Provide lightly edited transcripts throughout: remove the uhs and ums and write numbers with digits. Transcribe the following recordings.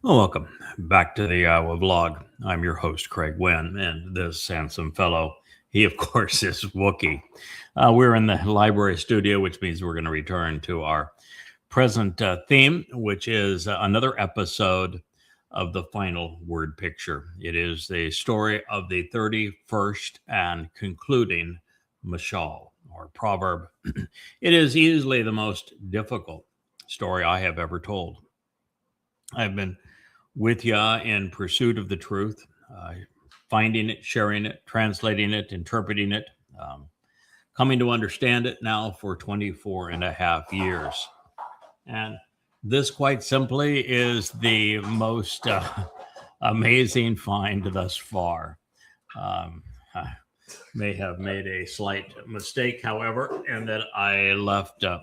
Well, welcome back to the Yahowah vlog. I'm your host, Craig Wynn, and this handsome fellow, he, of course, is Wookie. We're in the library studio, which means we're going to return to our present theme, which is another episode of the final word picture. It is the story of the 31st and concluding Mashal, or proverb. It is easily the most difficult story I have ever told. I've been with you in pursuit of the truth, finding it, sharing it, translating it, interpreting it, coming to understand it now for 24 and a half years. And this, quite simply, is the most amazing find thus far. I may have made a slight mistake, however, and that I left the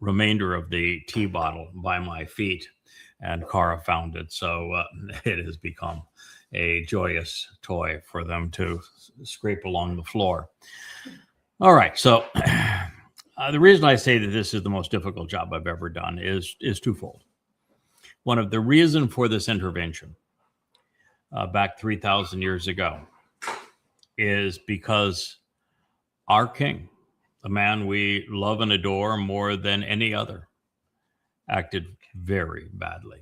remainder of the tea bottle by my feet, and Cara found it. So it has become a joyous toy for them to scrape along the floor. All right. So the reason I say that this is the most difficult job I've ever done is twofold. One of the reason for this intervention back 3,000 years ago is because our king, the man we love and adore more than any other, acted very badly.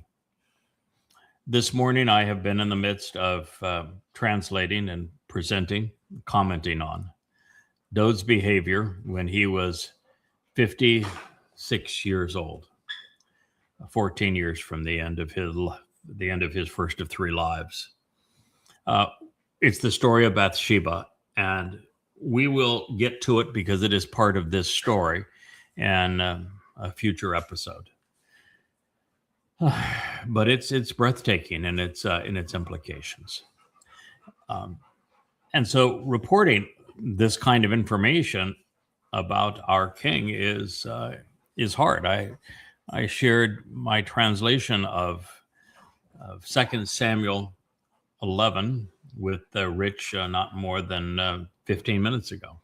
This morning, I have been in the midst of translating and presenting, commenting on Dode's behavior when he was 56 years old, 14 years from the end of his first of three lives. It's the story of Bathsheba, and we will get to it because it is part of this story and a future episode. But it's breathtaking in its implications. And so reporting this kind of information about our king is hard. I shared my translation of 2 Samuel 11 with Rich not more than 15 minutes ago.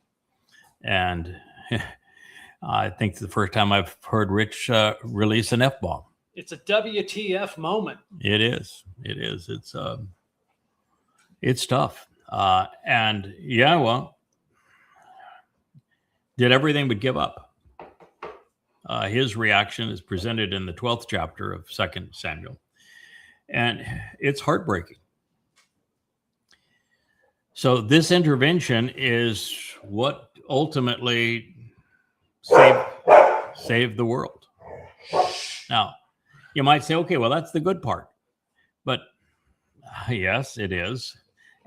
And I think it's the first time I've heard Rich release an F-bomb. It's a WTF moment. It is. It's tough. And Yahowah did everything but give up. His reaction is presented in the 12th chapter of 2 Samuel. And it's heartbreaking. So this intervention is what ultimately saved the world. Now, you might say, okay, well, that's the good part. But yes, it is.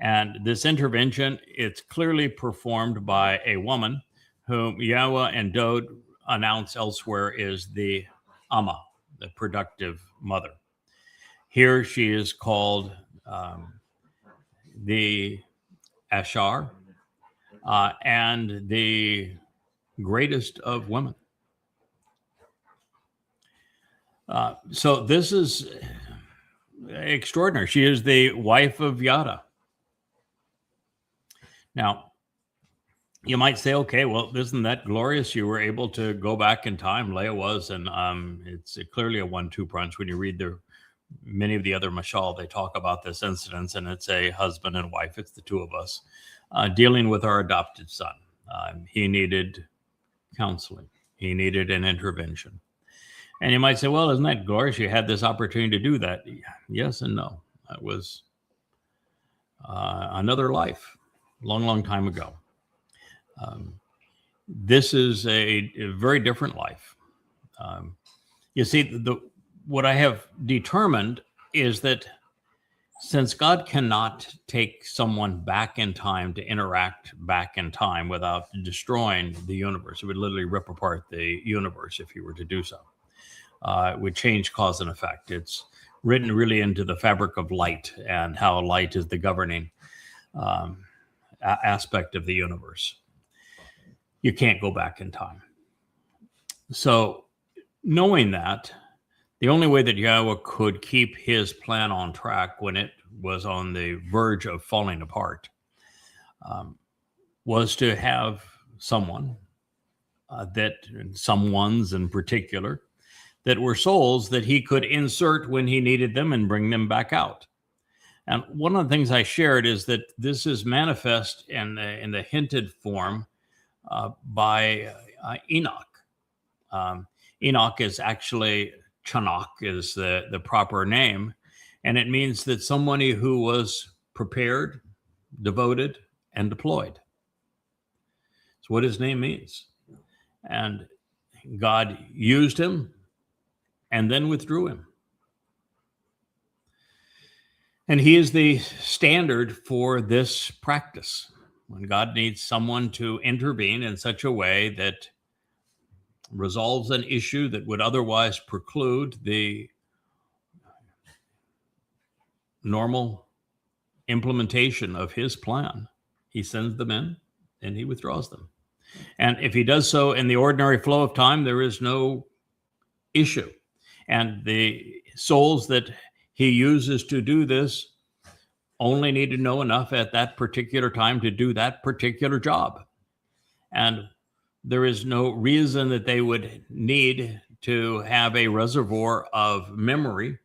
And this intervention, it's clearly performed by a woman whom Yahowah and Dode announce elsewhere is the Amma, the productive mother. Here she is called the Ashar and the greatest of women. So this is extraordinary. She is the wife of Yada. Now, you might say, okay, well, isn't that glorious? You were able to go back in time. Leah was, and it's clearly a 1-2 punch. When you read many of the other Mashal, they talk about this incident, and it's a husband and wife. It's the two of us dealing with our adopted son. He needed counseling. He needed an intervention. And you might say, well, isn't that glorious? You had this opportunity to do that. Yes and no. That was another life, long time ago. This is a very different life. You see, what I have determined is that since God cannot take someone back in time to interact back in time without destroying the universe, it would literally rip apart the universe if he were to do so. It would change cause and effect. It's written really into the fabric of light and how light is the governing aspect of the universe. You can't go back in time. So knowing that, the only way that Yahowah could keep his plan on track when it was on the verge of falling apart was to have someone's in particular, that were souls that he could insert when he needed them and bring them back out. And one of the things I shared is that this is manifest in the hinted form by Enoch. Enoch is actually, Chanakh is the proper name, and it means that somebody who was prepared, devoted, and deployed. That's what his name means. And God used him and then withdrew him. And he is the standard for this practice. When God needs someone to intervene in such a way that resolves an issue that would otherwise preclude the normal implementation of his plan, he sends them in and he withdraws them. And if he does so in the ordinary flow of time, there is no issue. And the souls that he uses to do this only need to know enough at that particular time to do that particular job. And there is no reason that they would need to have a reservoir of memory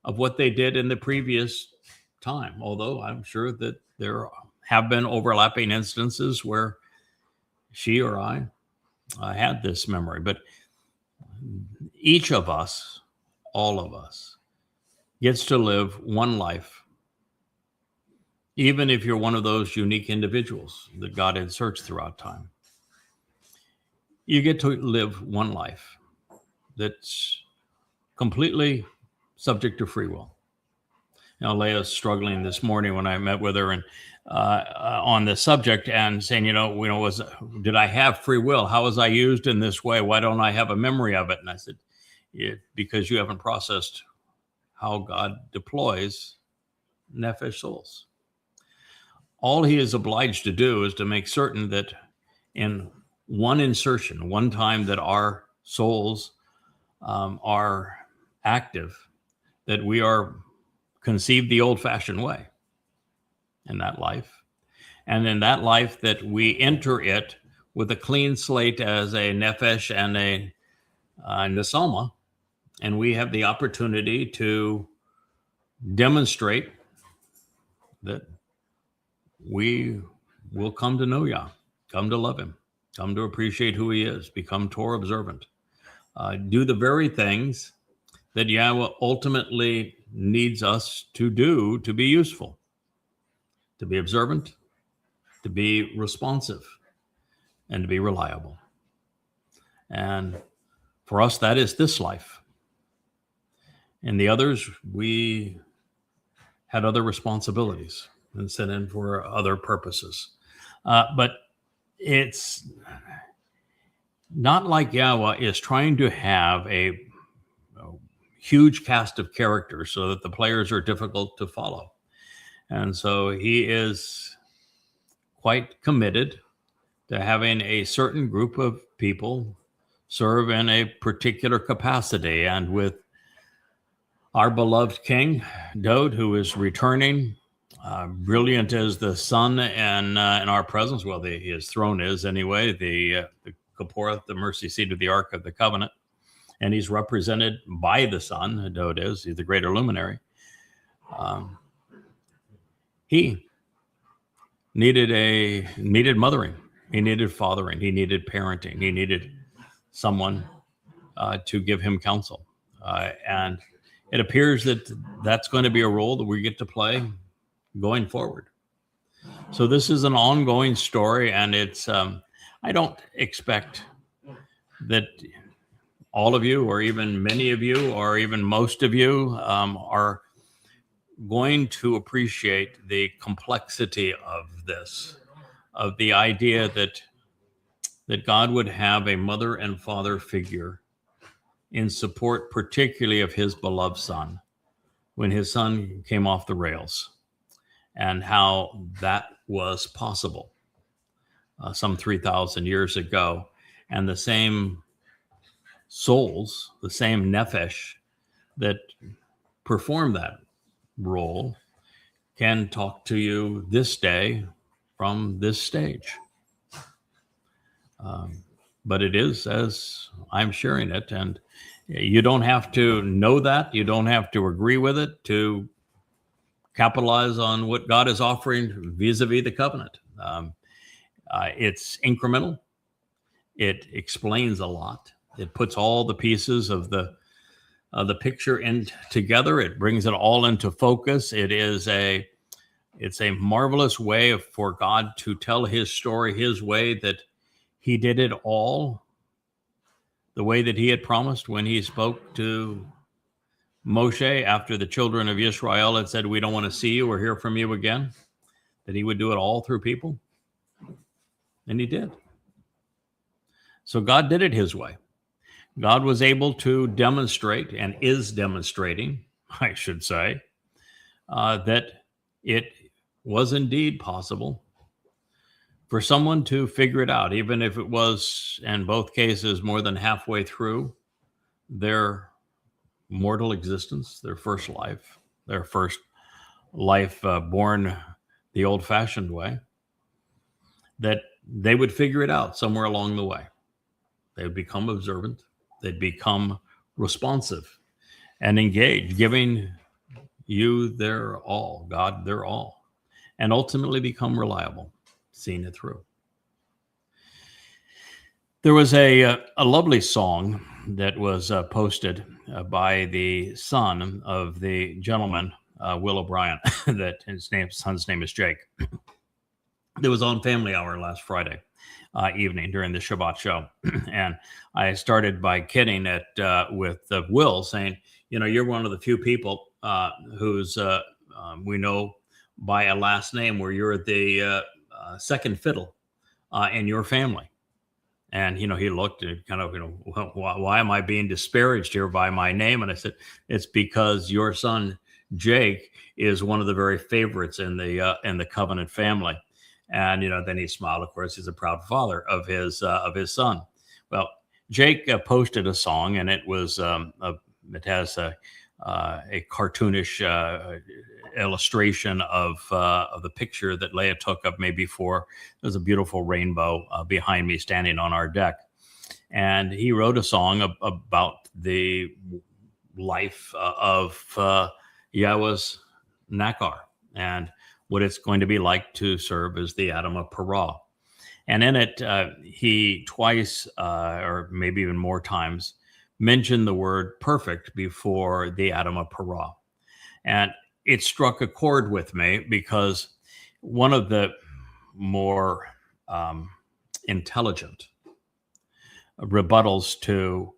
of what they did in the previous time. Although I'm sure that there have been overlapping instances where she or I had this memory. But each of us, all of us, gets to live one life. Even if you're one of those unique individuals that God inserts throughout time, you get to live one life that's completely subject to free will. You know, Leah's struggling this morning when I met with her and on this subject and saying, did I have free will? How was I used in this way? Why don't I have a memory of it? And I said, because you haven't processed how God deploys nephesh souls. All he is obliged to do is to make certain that in one insertion, one time that our souls are active, that we are conceived the old-fashioned way in that life. And in that life that we enter it with a clean slate as a nephesh and a nesama, and we have the opportunity to demonstrate that we will come to know Yah, come to love him, come to appreciate who he is, become Torah observant, do the very things that Yahweh ultimately needs us to do to be useful, to be observant, to be responsive, and to be reliable. And for us, that is this life. In the others, we had other responsibilities and sent in for other purposes. But it's not like Yahweh is trying to have a huge cast of characters so that the players are difficult to follow. And so he is quite committed to having a certain group of people serve in a particular capacity. And with our beloved King, Dode, who is returning, brilliant as the sun in our presence. Well, his throne is anyway, the Kaporeth, the mercy seat of the Ark of the Covenant. And he's represented by the sun, Dode is. He's the greater luminary. He needed mothering. He needed fathering. He needed parenting. He needed someone to give him counsel. And it appears that that's going to be a role that we get to play going forward. So this is an ongoing story, and it's I don't expect that all of you, or even many of you, or even most of you are going to appreciate the complexity of this, of the idea that God would have a mother and father figure in support, particularly of his beloved son, when his son came off the rails, and how that was possible some 3,000 years ago. And the same souls, the same nephesh that perform that role can talk to you this day from this stage. But it is as I'm sharing it, and You don't have to know that. You don't have to agree with it to capitalize on what God is offering vis-a-vis the covenant. It's incremental. It explains a lot. It puts all the pieces of the picture in together. It brings it all into focus. It's a marvelous way for God to tell his story his way, that he did it all the way that he had promised when he spoke to Moshe after the children of Israel had said, we don't want to see you or hear from you again, that he would do it all through people. And he did. So God did it his way. God was able to demonstrate, and is demonstrating, I should say, that it was indeed possible for someone to figure it out, even if it was, in both cases, more than halfway through their mortal existence, their first life born the old-fashioned way, that they would figure it out somewhere along the way. They would become observant. They'd become responsive and engaged, giving you their all, God their all, and ultimately become reliable, seeing it through. There was a lovely song that was posted by the son of the gentleman, Will O'Brien, that his son's name is Jake. That was on Family Hour last Friday evening during the Shabbat show. And I started by kidding with Will, saying, you're one of the few people who's we know by a last name where you're the second fiddle in your family. And, he looked and kind of, why am I being disparaged here by my name? And I said, it's because your son, Jake, is one of the very favorites in the covenant family. And, then he smiled. Of course, he's a proud father of his son. Well, Jake posted a song, and it was it has a cartoonish illustration of the picture that Leah took of me before. There's a beautiful rainbow behind me standing on our deck. And he wrote a song about the life of Yahowah's Nakar and what it's going to be like to serve as the Adam of Parah. And in it, he twice, or maybe even more times, mentioned the word perfect before the Adam of Parah. And it struck a chord with me because one of the more intelligent rebuttals to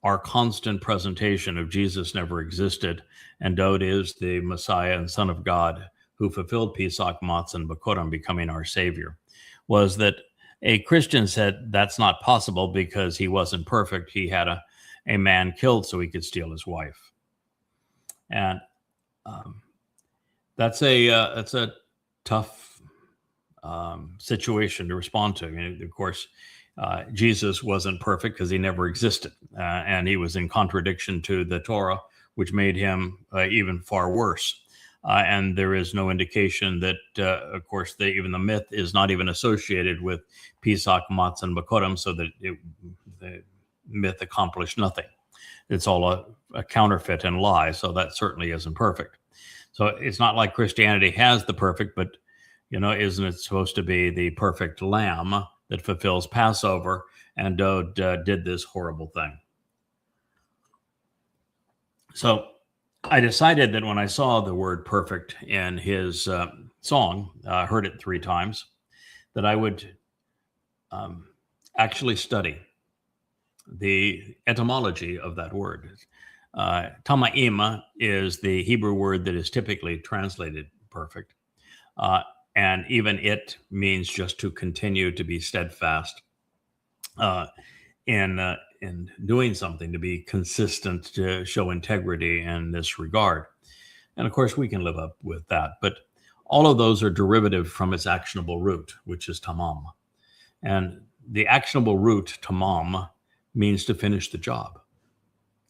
our constant presentation of Jesus never existed, and Dowd is the Messiah and Son of God who fulfilled Pesach, Matzah, and Bikurim, becoming our Savior, was that a Christian said that's not possible because he wasn't perfect. He had a man killed so he could steal his wife. And that's a tough situation to respond to. I mean, of course, Jesus wasn't perfect because he never existed, and he was in contradiction to the Torah, which made him even far worse. And there is no indication that, of course, even the myth is not even associated with Pesach, Matzah, and Bikurim, so that the myth accomplished nothing. It's all a counterfeit and lie, so that certainly isn't perfect. So it's not like Christianity has the perfect, but, isn't it supposed to be the perfect lamb that fulfills Passover? And Dowd did this horrible thing. So I decided that when I saw the word perfect in his song, heard it 3 times, that I would actually study the etymology of that word. Tama'im is the Hebrew word that is typically translated perfect. And even it means just to continue to be steadfast in doing something, to be consistent, to show integrity in this regard. And of course, we can live up with that. But all of those are derivative from its actionable root, which is tamam. And the actionable root, tamam, means to finish the job,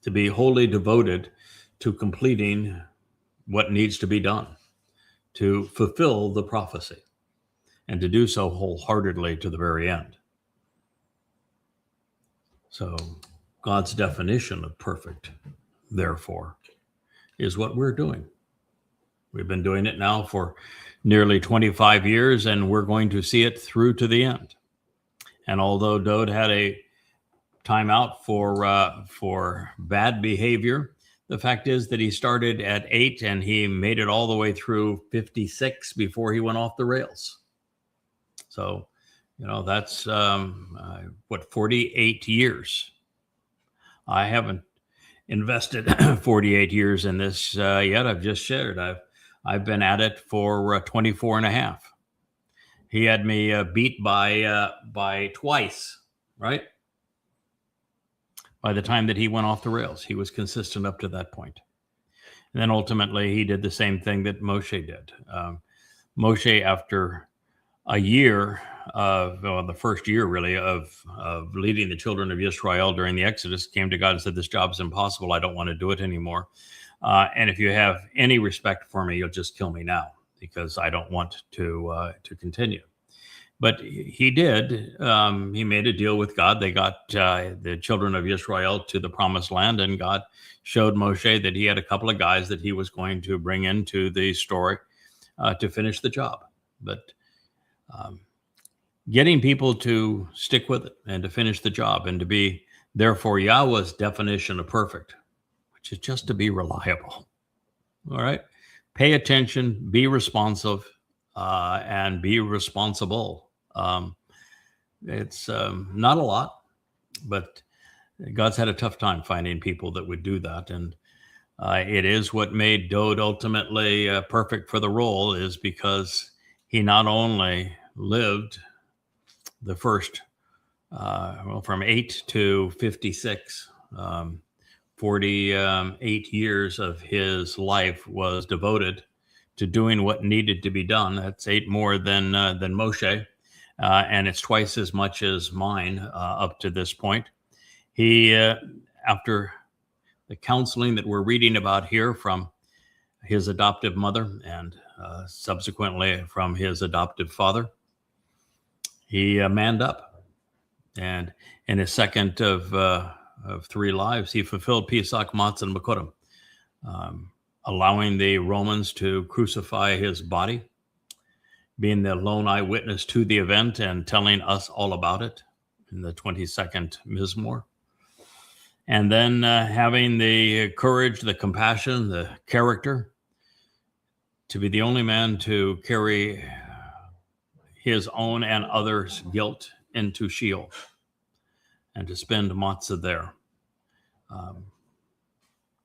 to be wholly devoted to completing what needs to be done, to fulfill the prophecy, and to do so wholeheartedly to the very end. So God's definition of perfect, therefore, is what we're doing. We've been doing it now for nearly 25 years, and we're going to see it through to the end. And although Dode had a timeout for bad behavior, the fact is that he started at 8 and he made it all the way through 56 before he went off the rails. So, that's 48 years. I haven't invested 48 years in this yet. I've just shared. I've been at it for 24 and a half. He had me beat by twice, right? By the time that he went off the rails, he was consistent up to that point. And then ultimately, he did the same thing that Moshe did. Moshe, after a year the first year really of leading the children of Israel during the Exodus, came to God and said, "This job is impossible. I don't want to do it anymore. And if you have any respect for me, you'll just kill me now, because I don't want to continue." But he did. He made a deal with God. They got the children of Israel to the promised land, and God showed Moshe that he had a couple of guys that he was going to bring into the story to finish the job. But getting people to stick with it and to finish the job and to be, therefore, Yahowah's definition of perfect, which is just to be reliable. All right. Pay attention, be responsive, and be responsible. It's not a lot, but God's had a tough time finding people that would do that. And it is what made Dode ultimately perfect for the role, is because he not only lived the first, from 8 to 56, 48 years of his life was devoted to doing what needed to be done. That's 8 more than Moshe, and it's twice as much as mine up to this point. He, after the counseling that we're reading about here from his adoptive mother and subsequently from his adoptive father, he manned up, and in his second of 3 lives, he fulfilled Pesach, Matzah, and Makodim, allowing the Romans to crucify his body, being the lone eyewitness to the event and telling us all about it in the 22nd Mizmor. And then having the courage, the compassion, the character to be the only man to carry his own and others' guilt into Sheol and to spend matzah there,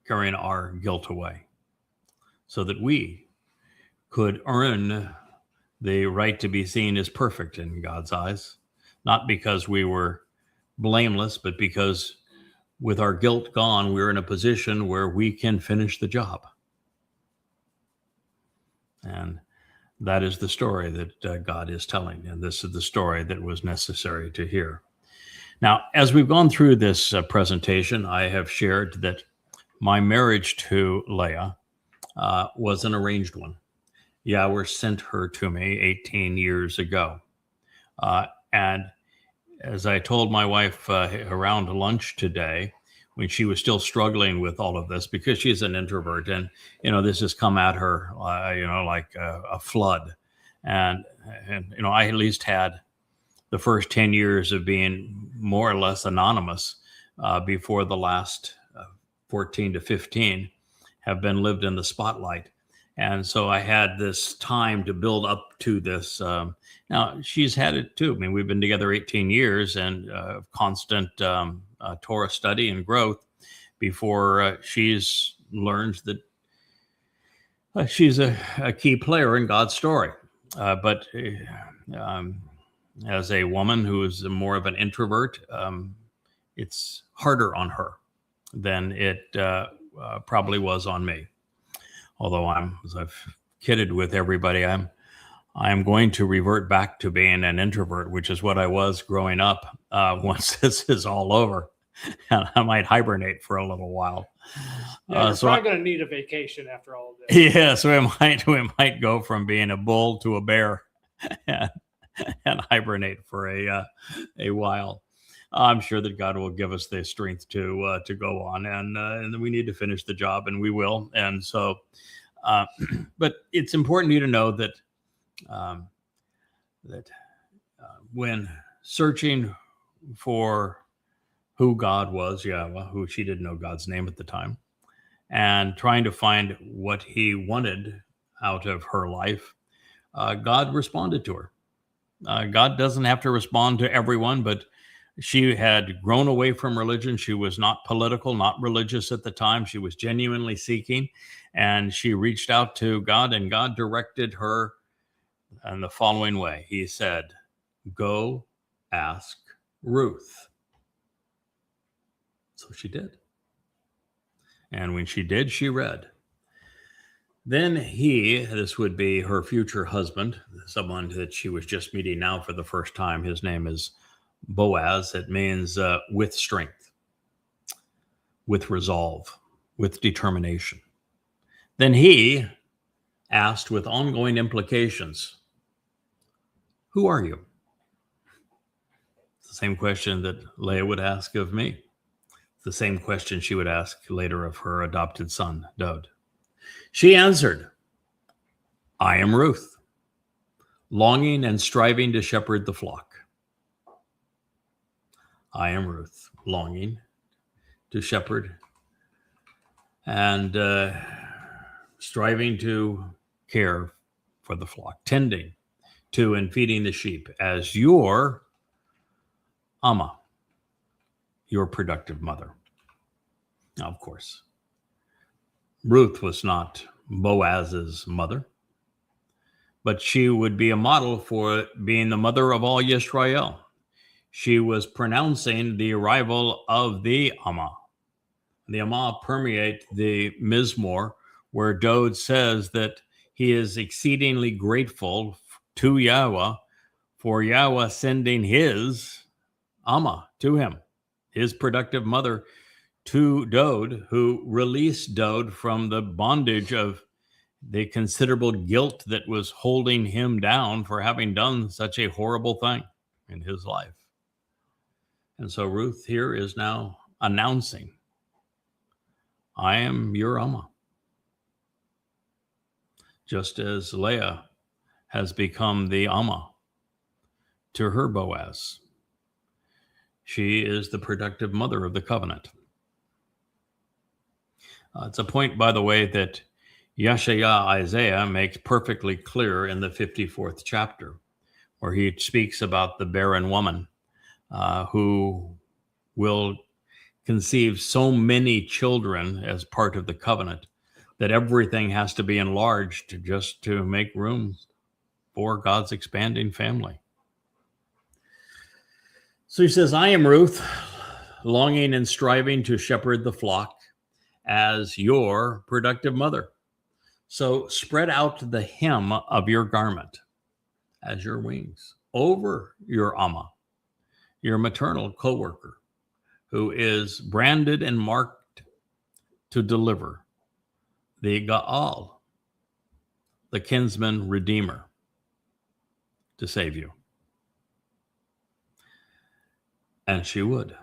carrying our guilt away, so that we could earn the right to be seen as perfect in God's eyes, not because we were blameless, but because with our guilt gone, we're in a position where we can finish the job. And that is the story that God is telling, and this is the story that was necessary to hear. Now, as we've gone through this presentation, I have shared that my marriage to Leah was an arranged one. Yahowah sent her to me 18 years ago. And as I told my wife around lunch today, when she was still struggling with all of this, because she's an introvert, and this has come at her like a flood, and I at least had the first 10 years of being more or less anonymous before the last 14 to 15 have been lived in the spotlight. And so I had this time to build up to this. Now, she's had it too. I mean, we've been together 18 years and constant Torah study and growth before she's learned that she's a key player in God's story. But as a woman who is more of an introvert, it's harder on her than it probably was on me. Although as I've kidded with everybody, I'm going to revert back to being an introvert, which is what I was growing up. Once this is all over, and I might hibernate for a little while. Yeah, you're so probably going to need a vacation after all of this. Yeah, so we might go from being a bull to a bear, and hibernate for a while. I'm sure that God will give us the strength to go on, and we need to finish the job, and we will. And so, but it's important for you to know that um, when searching for who God was, Yahowah, who she didn't know God's name at the time, and trying to find what He wanted out of her life, God responded to her. God doesn't have to respond to everyone, but she had grown away from religion. She was not political, not religious at the time. She was genuinely seeking, and she reached out to God, and God directed her in the following way. He said, "Go ask Ruth." So she did. And when she did, she read. Then this would be her future husband, someone that she was just meeting now for the first time. His name is Boaz. It means with strength, with resolve, with determination. Then he asked with ongoing implications, "Who are you?" It's the same question that Leah would ask of me. It's the same question she would ask later of her adopted son, Dod. She answered, "I am Ruth, longing and striving to shepherd the flock." I am Ruth, longing to shepherd and striving to care for the flock, tending to and feeding the sheep as your Amma, your productive mother. Now, of course, Ruth was not Boaz's mother, but she would be a model for being the mother of all Yisrael. She was pronouncing the arrival of the Amma. The Amma permeate the Mizmor, where Dod says that he is exceedingly grateful to Yahowah for Yahowah sending his Amma to him, his productive mother, to Dod, who released Dod from the bondage of the considerable guilt that was holding him down for having done such a horrible thing in his life. And so Ruth here is now announcing, I am your Amma. Just as Leah has become the Amma to her Boaz. She is the productive mother of the covenant. It's a point, by the way, that Yeshaya Isaiah makes perfectly clear in the 54th chapter, where he speaks about the barren woman who will conceive so many children as part of the covenant that everything has to be enlarged just to make room for God's expanding family. So he says, I am Ruth, longing and striving to shepherd the flock as your productive mother. So spread out the hem of your garment as your wings over your Amma, your maternal co-worker, who is branded and marked to deliver the Gaal, the kinsman redeemer, to save you. And she would.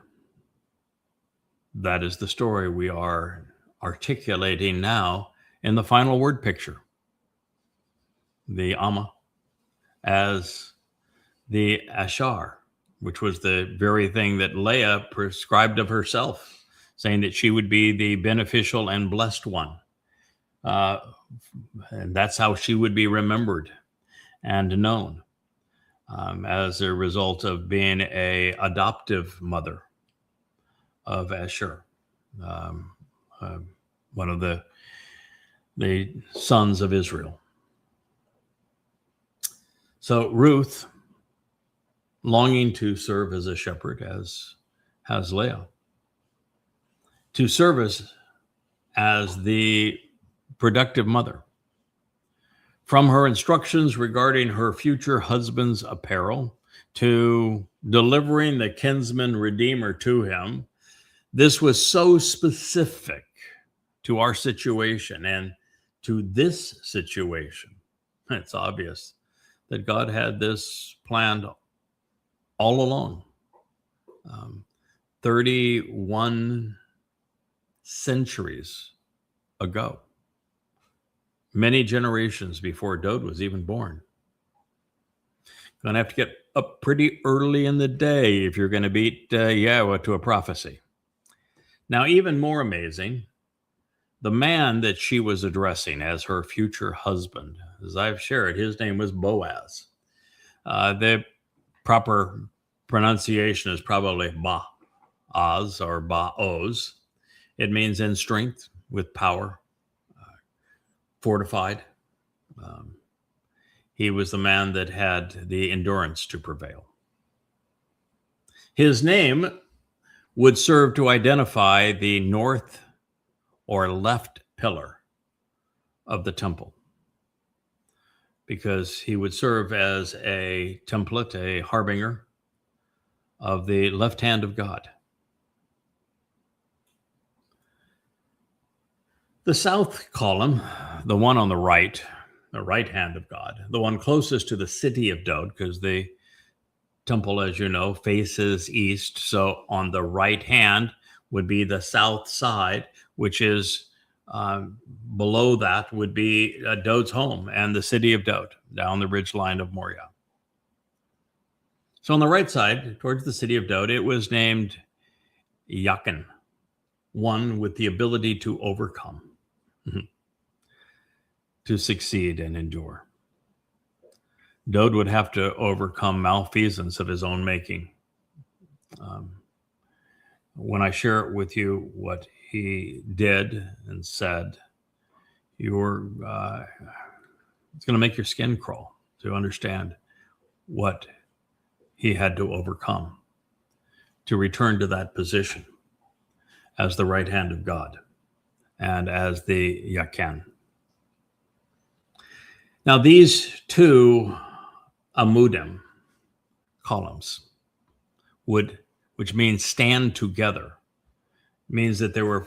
That is the story we are articulating now in the final word picture. The Amma as the Ashar, which was the very thing that Leah prescribed of herself, saying that she would be the beneficial and blessed one. And that's how she would be remembered and known as a result of being an adoptive mother of Asher, one of the sons of Israel. So Ruth, longing to serve as a shepherd, as has Leah, to service as the productive mother. From her instructions regarding her future husband's apparel to delivering the kinsman redeemer to him, this was so specific to our situation and to this situation. It's obvious that God had this planned all along. 31 centuries ago, many generations before Dode was even born. Going to have to get up pretty early in the day if you're going to beat Yahowah to a prophecy. Now, even more amazing, the man that she was addressing as her future husband, as I've shared, his name was Boaz. The proper pronunciation is probably Boaz or Baoz. It means in strength, with power, fortified. He was the man that had the endurance to prevail. His name would serve to identify the north or left pillar of the temple, because he would serve as a template, a harbinger of the left hand of God. The south column, the one on the right hand of God, the one closest to the city of Dode, because the temple, as you know, faces east. So on the right hand would be the south side, which is below that would be Dode's home and the city of Dode down the ridgeline of Moriah. So on the right side, towards the city of Dode, it was named Yakin, one with the ability to overcome, to succeed and endure. Dode would have to overcome malfeasance of his own making. When I share with you what he did and said, it's going to make your skin crawl to understand what he had to overcome to return to that position as the right hand of God and as the Yakan. Now, these two amudim, columns, which means stand together, means that they were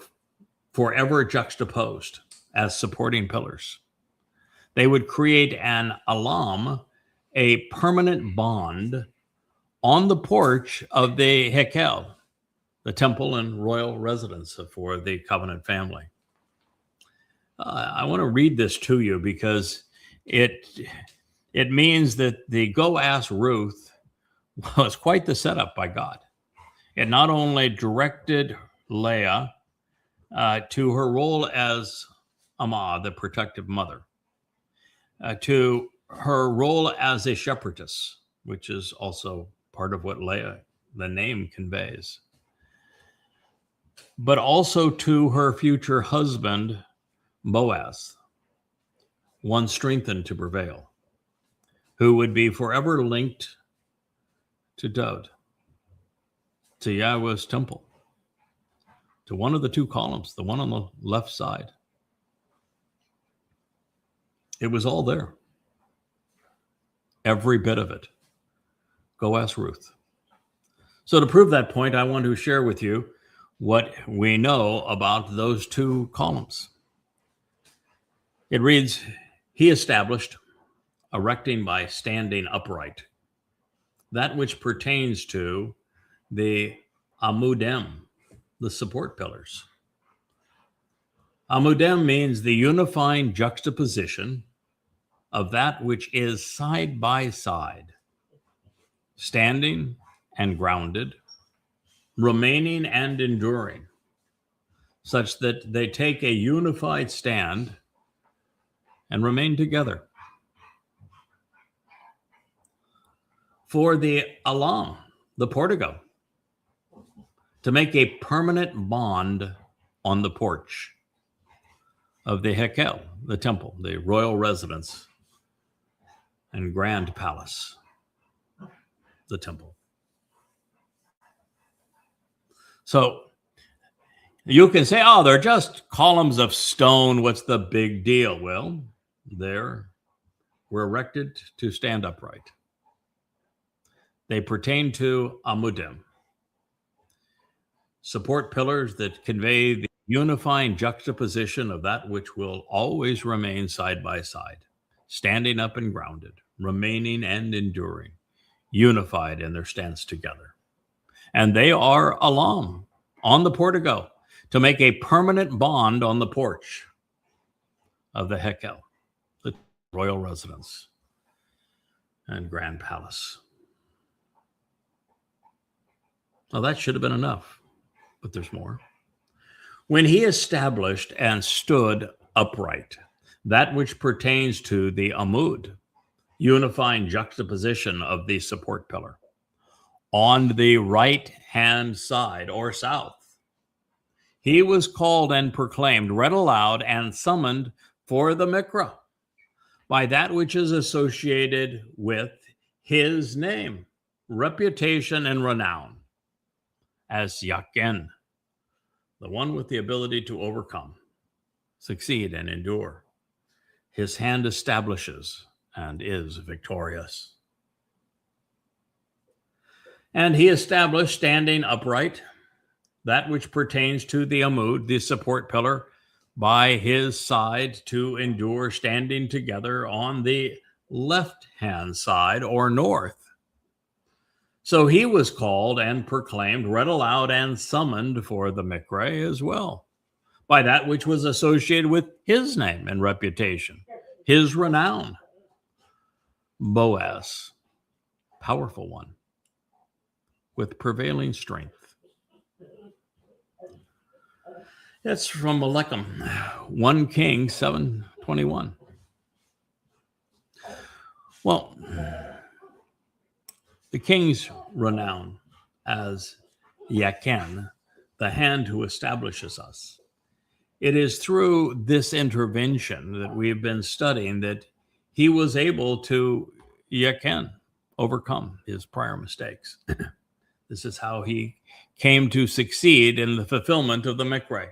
forever juxtaposed as supporting pillars. They would create an alam, a permanent bond, on the porch of the Hekel, the temple and royal residence for the covenant family. I want to read this to you because it means that the Go Ask Ruth was quite the setup by God. It not only directed Leah to her role as Amma, the protective mother, to her role as a shepherdess, which is also part of what Leah, the name, conveys, but also to her future husband, Boaz, one strengthened to prevail, who would be forever linked to Dode, to Yahweh's temple, to one of the two columns, the one on the left side. It was all there. Every bit of it. Go ask Ruth. So to prove that point, I want to share with you what we know about those two columns. It reads, he established, erecting by standing upright, that which pertains to the amudem, the support pillars. Amudem means the unifying juxtaposition of that which is side by side, standing and grounded, remaining and enduring, such that they take a unified stand and remain together. For the alam, the portico, to make a permanent bond on the porch of the Hekel, the temple, the royal residence and grand palace, the temple. So you can say, oh, they're just columns of stone. What's the big deal? Well, they were erected to stand upright. They pertain to amudim, support pillars that convey the unifying juxtaposition of that which will always remain side by side, standing up and grounded, remaining and enduring, unified in their stance together. and they are along on the portico to make a permanent bond on the porch of the Hekel, the royal residence and grand palace. Well, that should have been enough, but there's more. When he established and stood upright, that which pertains to the amud, unifying juxtaposition of the support pillar, on the right-hand side or south, he was called and proclaimed, read aloud, and summoned for the mikra by that which is associated with his name, reputation, and renown, as Yakin, the one with the ability to overcome, succeed, and endure. His hand establishes and is victorious. And he established, standing upright, that which pertains to the amud, the support pillar, by his side to endure, standing together on the left-hand side or north. So he was called and proclaimed, read aloud, and summoned for the mikra as well, by that which was associated with his name and reputation, his renown. Boaz, powerful one, with prevailing strength. That's from Melechem, 1 Kings 7:21. Well, the king's renown as Yakin, the hand who establishes us. It is through this intervention that we've been studying that he was able to, Yakin, overcome his prior mistakes. This is how he came to succeed in the fulfillment of the mikra.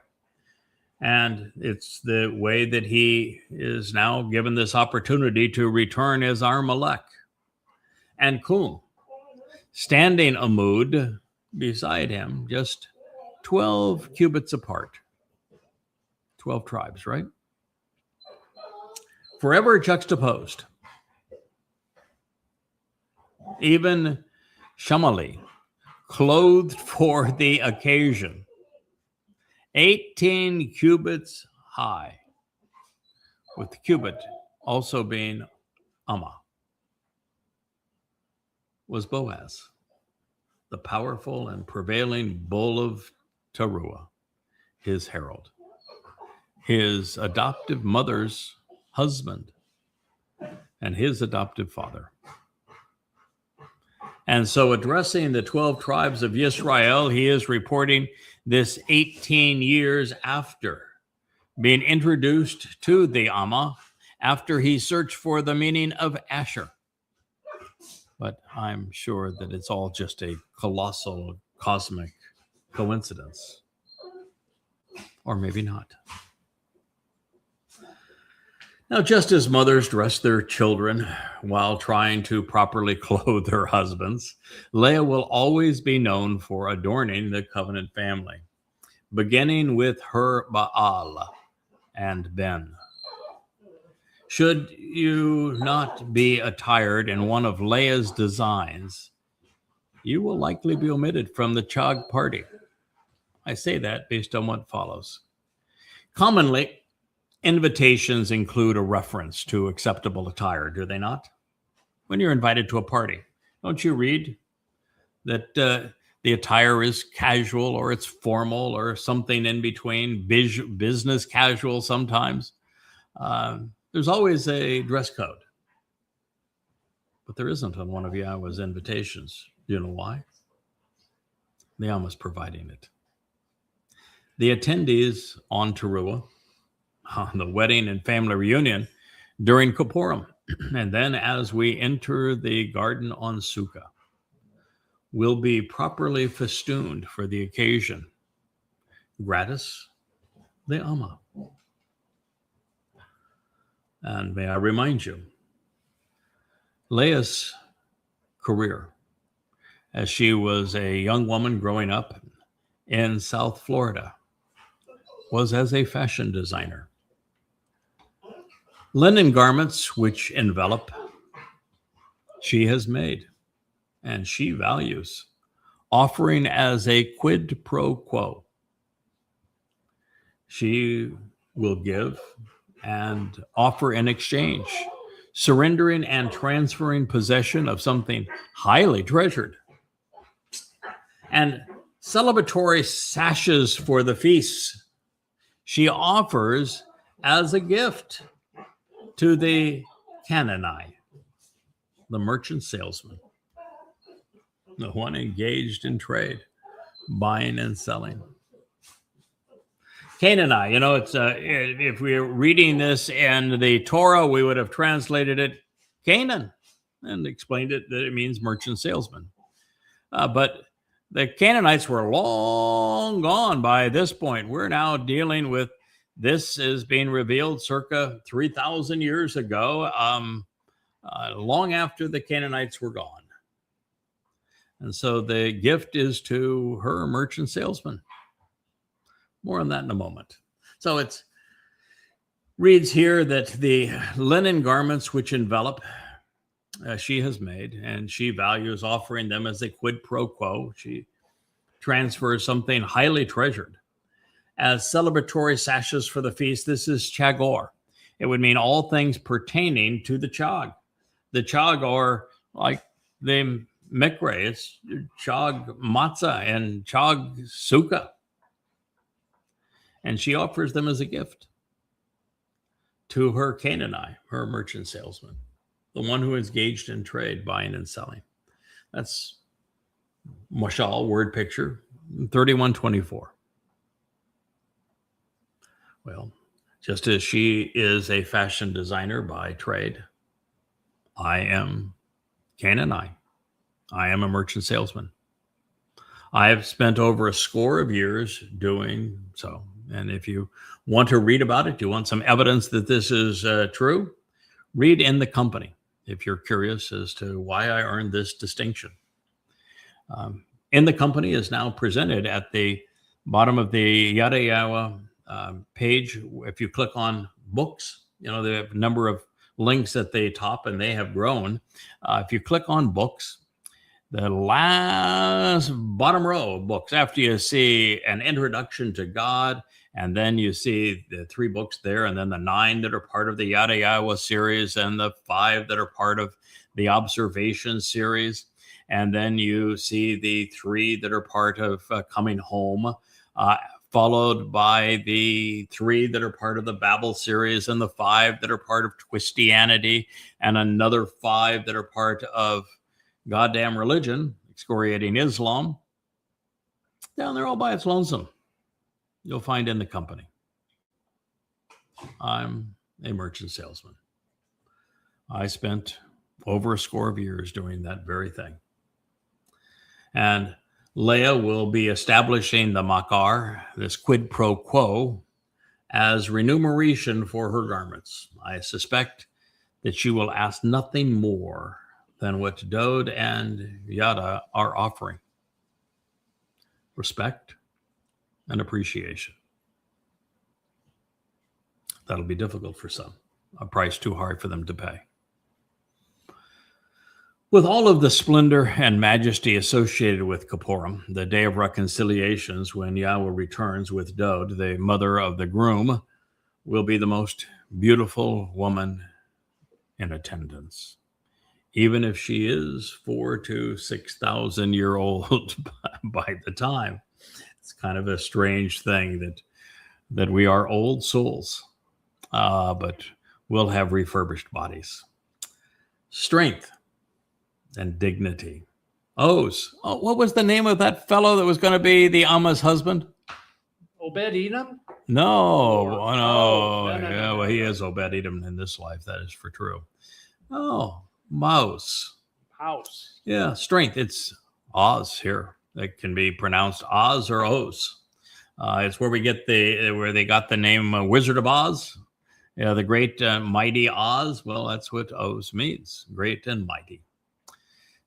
And it's the way that he is now given this opportunity to return as our Melech. And Kum, standing amud beside him, just 12 cubits apart. 12 tribes, right? Forever juxtaposed. Even Shamali, clothed for the occasion, 18 cubits high, with the cubit also being Amma, was Boaz, the powerful and prevailing bull of Teruah, his herald, his adoptive mother's husband, and his adoptive father. And so, addressing the 12 tribes of Israel, he is reporting this 18 years after being introduced to the Amma, after he searched for the meaning of Asher. But I'm sure that it's all just a colossal cosmic coincidence. Or maybe not. Now, just as mothers dress their children while trying to properly clothe their husbands, Leah will always be known for adorning the covenant family, beginning with her Baal and Ben. Should you not be attired in one of Leah's designs, you will likely be omitted from the Chag party. I say that based on what follows. Commonly, invitations include a reference to acceptable attire, do they not? When you're invited to a party, don't you read that the attire is casual or it's formal or something in between, business casual sometimes? There's always a dress code. But there isn't on one of Yahowah's invitations. Do you know why? The Amma is providing it. The attendees on Teruah, on the wedding and family reunion during Kippurim, and then as we enter the garden on Sukkah, will be properly festooned for the occasion. Gratis, the Amma. And may I remind you, Leah's career, as she was a young woman growing up in South Florida, was as a fashion designer. Linen garments which envelop, she has made, and she values offering as a quid pro quo. She will give and offer in exchange, surrendering and transferring possession of something highly treasured. And celebratory sashes for the feasts she offers as a gift to the Canaanite, the merchant salesman, the one engaged in trade, buying and selling. Canaanite, it's if we were reading this in the Torah, we would have translated it Canaan and explained it that it means merchant salesman. But the Canaanites were long gone by this point. We're now dealing with this is being revealed circa 3,000 years ago, long after the Canaanites were gone. And so the gift is to her merchant salesman. More on that in a moment. So it reads here that the linen garments which envelop she has made, and she values offering them as a quid pro quo. She transfers something highly treasured as celebratory sashes for the feast. This is chagor. It would mean all things pertaining to the chag. The chag are like the mikre. It's chag matzah and chag sukkah. And she offers them as a gift to her Canaanite, her merchant salesman, the one who is engaged in trade, buying and selling. That's Mashal, word picture, 31:24. Well, just as she is a fashion designer by trade, I am Canaanite. I am a merchant salesman. I have spent over a score of years doing so. And if you want to read about it, you want some evidence that this is true, read In the Company if you're curious as to why I earned this distinction. In the Company is now presented at the bottom of the Yahowah page. If you click on books, they have a number of links at the top, and they have grown. If you click on books, the last bottom row of books, after you see an introduction to God, and then you see the 3 books there, and then the 9 that are part of the Yahowah series, and the 5 that are part of the Observation series, and then you see the 3 that are part of Coming Home, followed by the 3 that are part of the Babel series, and the 5 that are part of Christianity, and another 5 that are part of Goddamn Religion, excoriating Islam. Down there all by its lonesome. You'll find In the Company. I'm a merchant salesman. I spent over a score of years doing that very thing. And Leah will be establishing the makar, this quid pro quo, as remuneration for her garments. I suspect that she will ask nothing more than what Dode and Yada are offering. Respect and appreciation. That'll be difficult for some, a price too hard for them to pay. With all of the splendor and majesty associated with Kippurim, the day of reconciliations, when Yahweh returns with Dode, the mother of the groom, will be the most beautiful woman in attendance, even if she is 4,000 to 6,000 year old by the time. It's kind of a strange thing that we are old souls, but we'll have refurbished bodies. Strength and dignity. Oz. Oh, what was the name of that fellow that was going to be the Amma's husband? Obed-Edom? No. Yeah, well, he is Obed-Edom in this life. That is for true. Oh, Mouse. House. Yeah, strength. It's Oz here. It can be pronounced Oz or Oz. It's where we get where they got the name Wizard of Oz. Yeah, the great mighty Oz. Well, that's what Oz means. Great and mighty.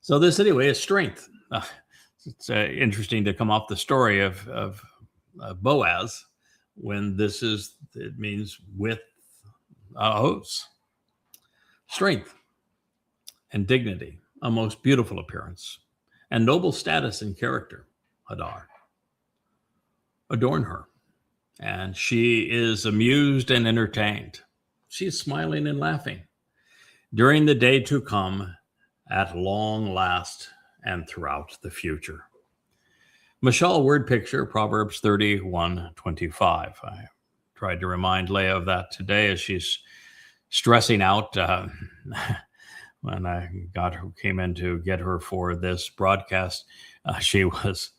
So this anyway is strength. It's interesting to come off the story of Boaz when it means with Oz. Strength and dignity, a most beautiful appearance. and noble status and character, Hadar, adorn her. And she is amused and entertained. She is smiling and laughing during the day to come, at long last, and throughout the future. Mashal word picture, Proverbs 31:25. I tried to remind Leah of that today as she's stressing out when I came in to get her for this broadcast. She was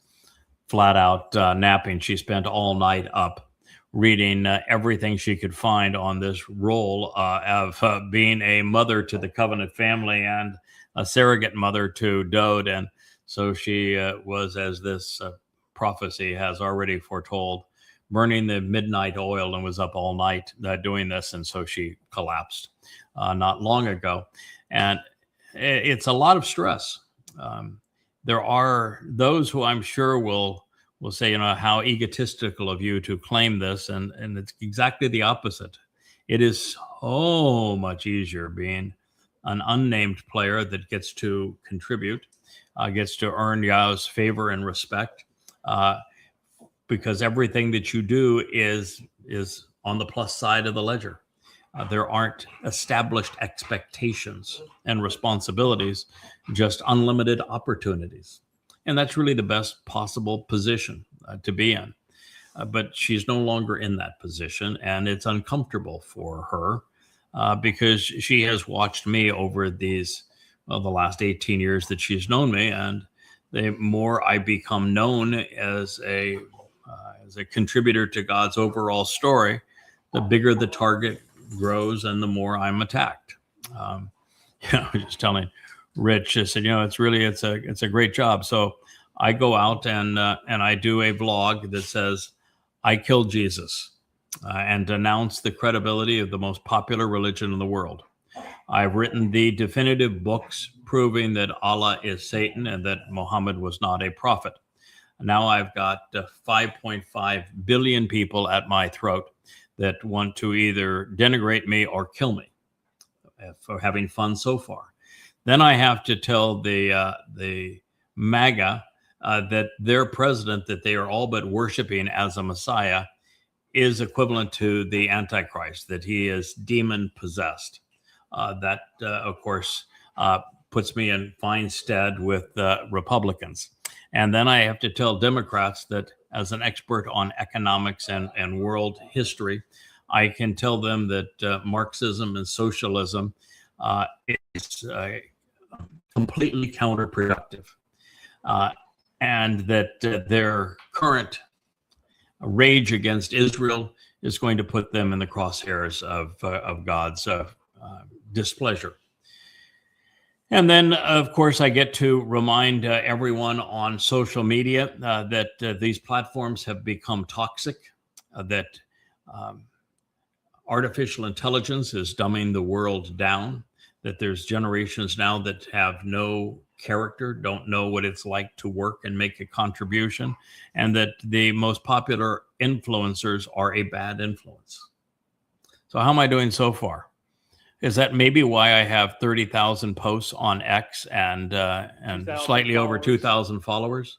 flat out napping. She spent all night up reading everything she could find on this role of being a mother to the covenant family and a surrogate mother to Dode. And so she was, as this prophecy has already foretold, burning the midnight oil and was up all night doing this. And so she collapsed not long ago. And it's a lot of stress. There are those who I'm sure will say, how egotistical of you to claim this. And it's exactly the opposite. It is so much easier being an unnamed player that gets to contribute, gets to earn Yah's favor and respect, because everything that you do is on the plus side of the ledger. There aren't established expectations and responsibilities, just unlimited opportunities. And that's really the best possible position to be in. But she's no longer in that position, and it's uncomfortable for her because she has watched me over the last 18 years that she's known me. And the more I become known as a contributor to God's overall story, the bigger the target grows and the more I'm attacked. I was just telling Rich, I said, it's a great job. So I go out and I do a vlog that says, I killed Jesus, and denounce the credibility of the most popular religion in the world. I've written the definitive books proving that Allah is Satan and that Muhammad was not a prophet. Now I've got 5.5 billion people at my throat that want to either denigrate me or kill me for having fun so far. Then I have to tell the MAGA that their president that they are all but worshiping as a Messiah is equivalent to the Antichrist, that he is demon possessed. That, of course, puts me in fine stead with Republicans. And then I have to tell Democrats that as an expert on economics and world history, I can tell them that Marxism and socialism is completely counterproductive, and that their current rage against Israel is going to put them in the crosshairs of God's displeasure. And then, of course, I get to remind everyone on social media that these platforms have become toxic, that artificial intelligence is dumbing the world down, that there's generations now that have no character, don't know what it's like to work and make a contribution, and that the most popular influencers are a bad influence. So how am I doing so far? Is that maybe why I have 30,000 posts on X and slightly over 2,000 followers?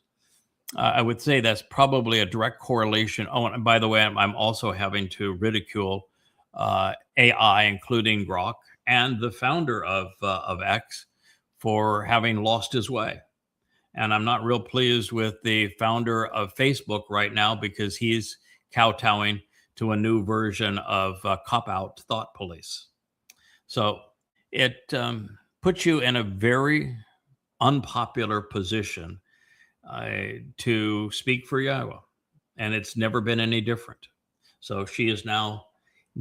I would say that's probably a direct correlation. Oh, and by the way, I'm also having to ridicule AI, including Grok, and the founder of X for having lost his way. And I'm not real pleased with the founder of Facebook right now because he's kowtowing to a new version of cop-out thought police. So it puts you in a very unpopular position to speak for Yahowah. And it's never been any different. So she is now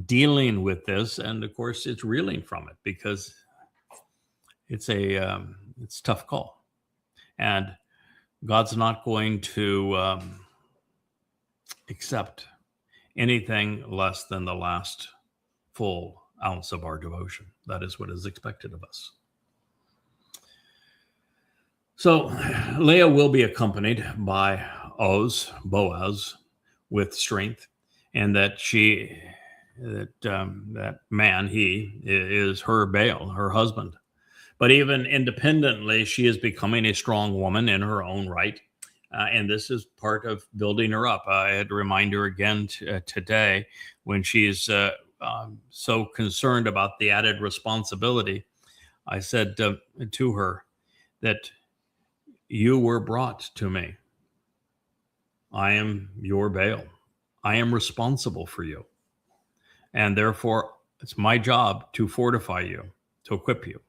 dealing with this. And of course, it's reeling from it because it's a tough call. And God's not going to accept anything less than the last full ounce of our devotion. That is what is expected of us. So Leah will be accompanied by Boaz, with strength, and that that man, he is her Baal, her husband. But even independently, she is becoming a strong woman in her own right. And this is part of building her up. I had to remind her again today when she's so concerned about the added responsibility. I said to her that you were brought to me. I am your bail. I am responsible for you. And therefore, it's my job to fortify you, to equip you,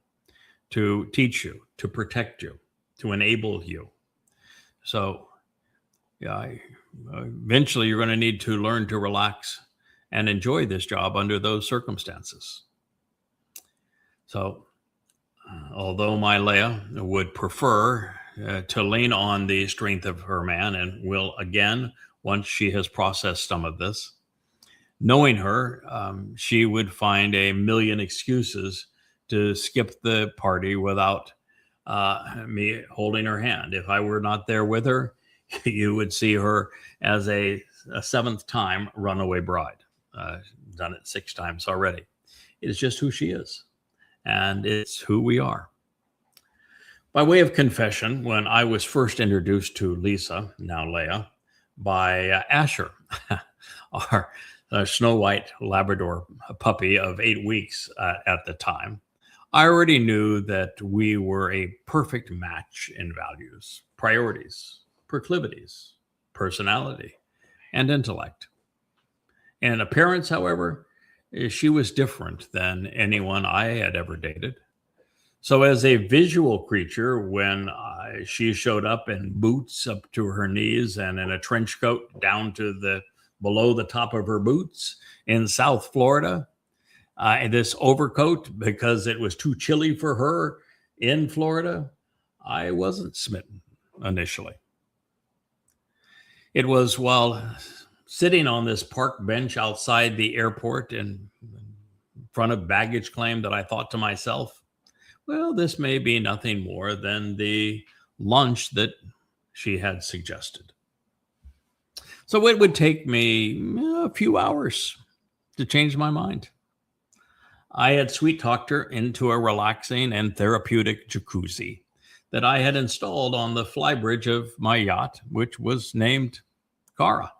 to teach you, to protect you, to enable you. So, yeah, eventually you're going to need to learn to relax and enjoy this job under those circumstances. So, although my Leah would prefer to lean on the strength of her man and will again, once she has processed some of this, knowing her, she would find a million excuses to skip the party without me holding her hand. If I were not there with her, you would see her as a seventh time runaway bride. Done it 6 times already. It is just who she is, and it's who we are. By way of confession, when I was first introduced to Lisa, now Leah, by Asher, our Snow White Labrador puppy of 8 weeks at the time, I already knew that we were a perfect match in values, priorities, proclivities, personality, and intellect. In appearance, however, she was different than anyone I had ever dated. So as a visual creature, when she showed up in boots up to her knees and in a trench coat down to below the top of her boots in South Florida, this overcoat, because it was too chilly for her in Florida, I wasn't smitten initially. It was while sitting on this park bench outside the airport in front of baggage claim that I thought to myself, well, this may be nothing more than the lunch that she had suggested. So it would take me a few hours to change my mind. I had sweet talked her into a relaxing and therapeutic jacuzzi that I had installed on the flybridge of my yacht, which was named Cara,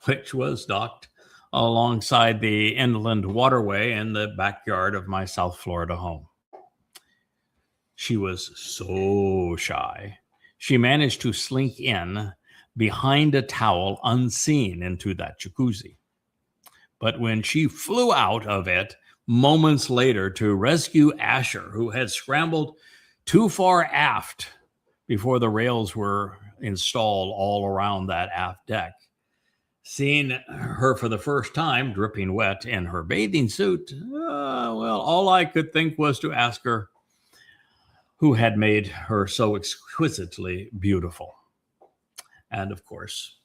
which was docked alongside the inland waterway in the backyard of my South Florida home. She was so shy. She managed to slink in behind a towel unseen into that jacuzzi. But when she flew out of it moments later to rescue Asher, who had scrambled too far aft before the rails were installed all around that aft deck, seeing her for the first time dripping wet in her bathing suit, well, all I could think was to ask her who had made her so exquisitely beautiful. And of course,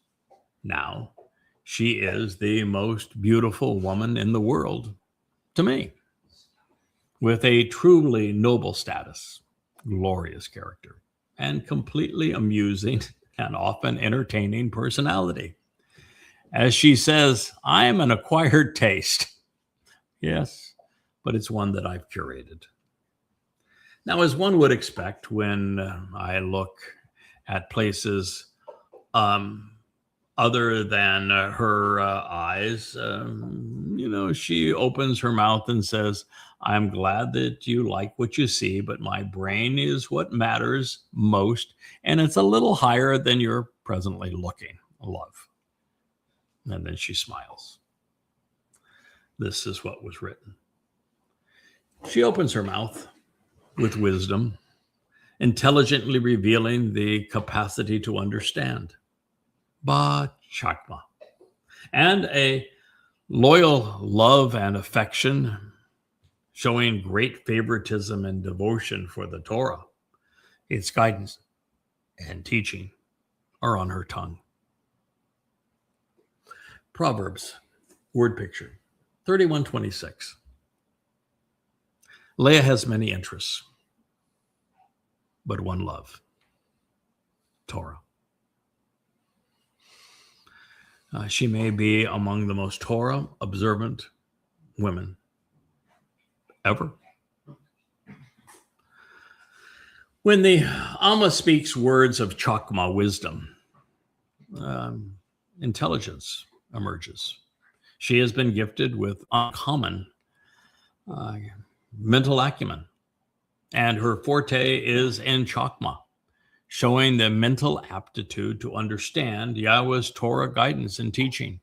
now she is the most beautiful woman in the world to me, with a truly noble status, glorious character, and completely amusing and often entertaining personality. As she says, I'm an acquired taste. Yes, but it's one that I've curated. Now, as one would expect when I look at places other than her eyes, she opens her mouth and says, I'm glad that you like what you see, but my brain is what matters most, and it's a little higher than you're presently looking, love. And then she smiles. This is what was written. She opens her mouth with wisdom, intelligently revealing the capacity to understand. Ba chakma. And a loyal love and affection, showing great favoritism and devotion for the Torah. Its guidance and teaching are on her tongue. Proverbs, word picture, 31:26. Leah has many interests, but one love, Torah. She may be among the most Torah observant women ever. When the Amma speaks words of Chakma wisdom, intelligence emerges. She has been gifted with uncommon mental acumen, and her forte is in Chakma, showing the mental aptitude to understand Yahweh's Torah guidance and teaching.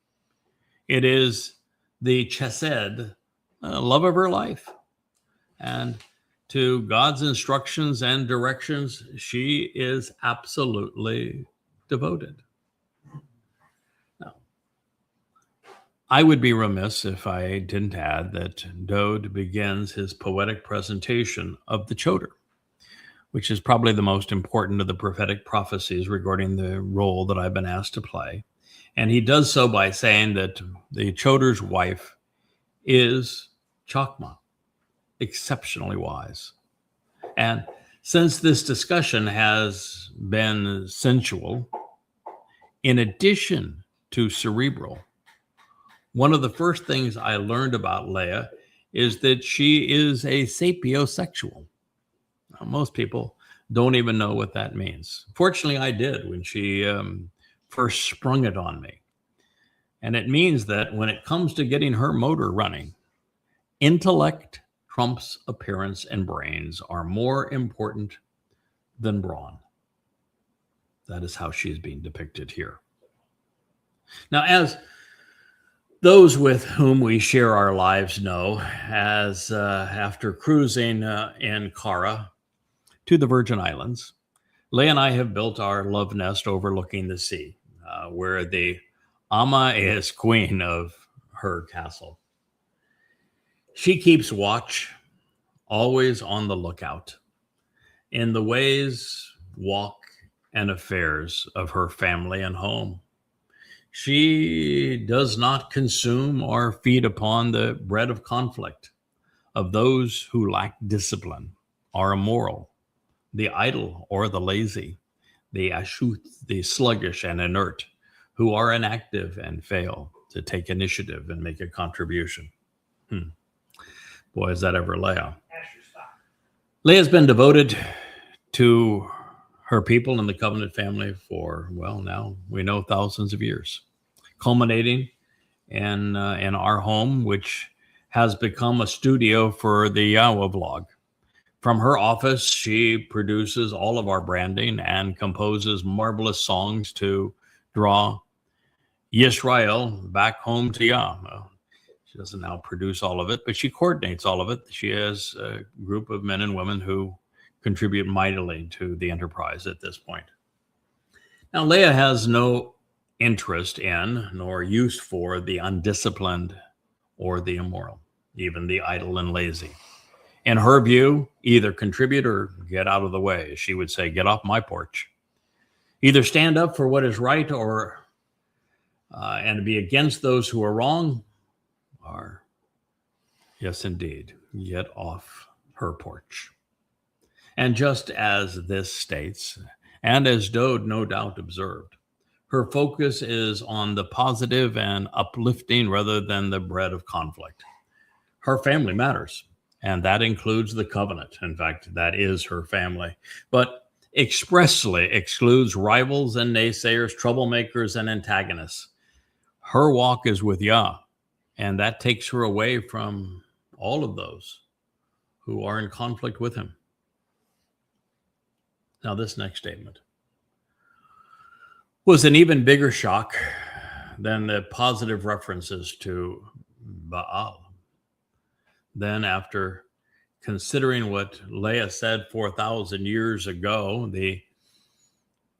It is the chesed, love of her life. And to God's instructions and directions, she is absolutely devoted. Now, I would be remiss if I didn't add that Dode begins his poetic presentation of the Choder, which is probably the most important of the prophetic prophecies regarding the role that I've been asked to play. And he does so by saying that the Choder's wife is Chakma, exceptionally wise. And since this discussion has been sensual, in addition to cerebral, one of the first things I learned about Leah is that she is a sapiosexual. Now, most people don't even know what that means. Fortunately, I did when she first sprung it on me. And it means that when it comes to getting her motor running, intellect trumps appearance and brains are more important than brawn. That is how she is being depicted here. Now, as those with whom we share our lives know, as after cruising in Kara to the Virgin Islands, Leah and I have built our love nest overlooking the sea, where the Amma is queen of her castle. She keeps watch, always on the lookout, in the ways, walk, and affairs of her family and home. She does not consume or feed upon the bread of conflict of those who lack discipline, are immoral, the idle or the lazy, the ashuth, the sluggish and inert, who are inactive and fail to take initiative and make a contribution. Boy, is that ever Leah. Leah's been devoted to her people and the covenant family for, well, now we know thousands of years, culminating in our home, which has become a studio for the Yahowah vlog. From her office, she produces all of our branding and composes marvelous songs to draw Yisrael back home to Yah. She doesn't now produce all of it, but she coordinates all of it. She has a group of men and women who contribute mightily to the enterprise at this point. Now, Leah has no interest in nor use for the undisciplined or the immoral, even the idle and lazy. In her view, either contribute or get out of the way. She would say, get off my porch. Either stand up for what is right or and be against those who are wrong, or, yes, indeed, get off her porch. And just as this states, and as Dode no doubt observed, her focus is on the positive and uplifting rather than the bread of conflict. Her family matters, and that includes the covenant. In fact, that is her family, but expressly excludes rivals and naysayers, troublemakers and antagonists. Her walk is with Yah, and that takes her away from all of those who are in conflict with him. Now, this next statement was an even bigger shock than the positive references to Baal. Then, after considering what Leah said 4,000 years ago, the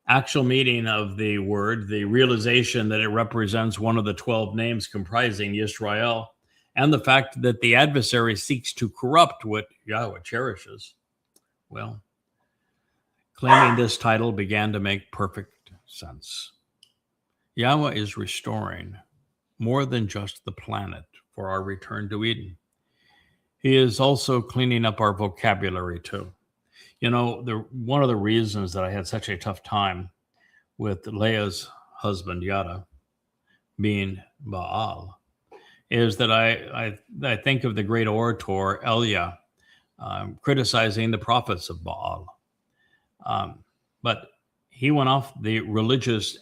actual meaning of the word, the realization that it represents one of the 12 names comprising Yisrael, and the fact that the adversary seeks to corrupt what Yahweh cherishes, well, claiming this title began to make perfect sense. Yahweh is restoring more than just the planet for our return to Eden. He is also cleaning up our vocabulary too. You know, one of the reasons that I had such a tough time with Leah's husband, Yada, being Baal, is that I think of the great orator, Leah, criticizing the prophets of Baal. But he went off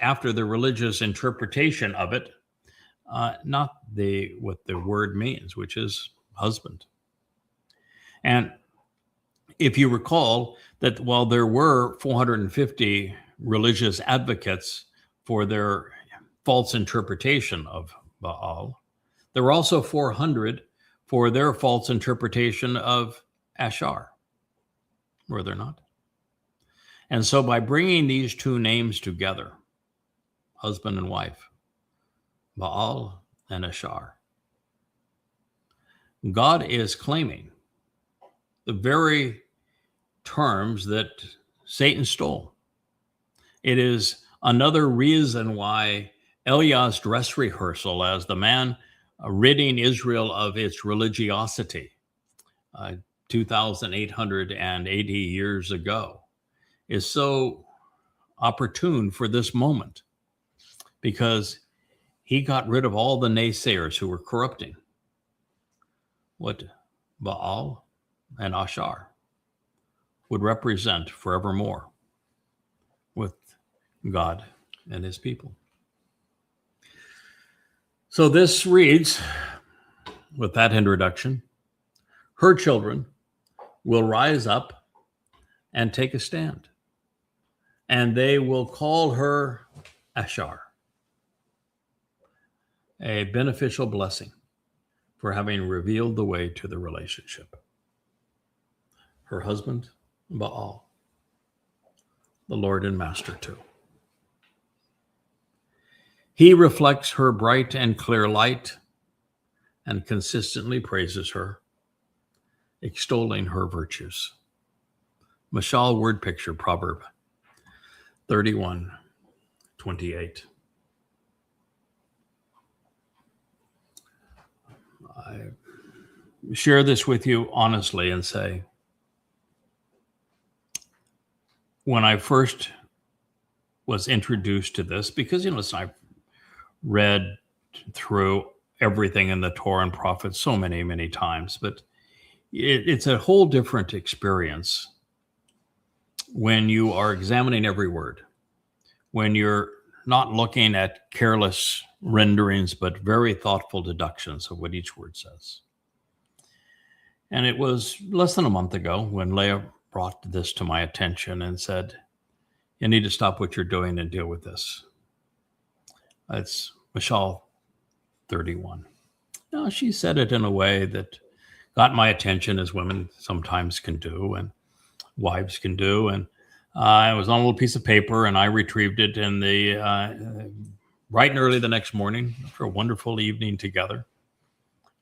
after the religious interpretation of it, not what the word means, which is husband. And if you recall that while there were 450 religious advocates for their false interpretation of Baal, there were also 400 for their false interpretation of Ashar. Were there not? And so by bringing these two names together, husband and wife, Baal and Ashar, God is claiming the very terms that Satan stole. It is another reason why Eliah's dress rehearsal as the man ridding Israel of its religiosity 2,880 years ago is so opportune for this moment, because he got rid of all the naysayers who were corrupting what Baal and Ashar would represent forevermore with God and his people. So this reads, with that introduction, her children will rise up and take a stand, and they will call her Ashar, a beneficial blessing for having revealed the way to the relationship. Her husband, Baal, the Lord and Master too. He reflects her bright and clear light and consistently praises her, extolling her virtues. Mashal word picture, Proverb 31:28. I share this with you honestly and say, when I first was introduced to this, because, listen, I've read through everything in the Torah and prophets so many, many times, but it's a whole different experience when you are examining every word, when you're not looking at careless renderings, but very thoughtful deductions of what each word says. And it was less than a month ago when Leah brought this to my attention and said, you need to stop what you're doing and deal with this. It's Mashal 31. Now, she said it in a way that got my attention, as women sometimes can do and wives can do. And it was on a little piece of paper, and I retrieved it in the bright and early the next morning after a wonderful evening together.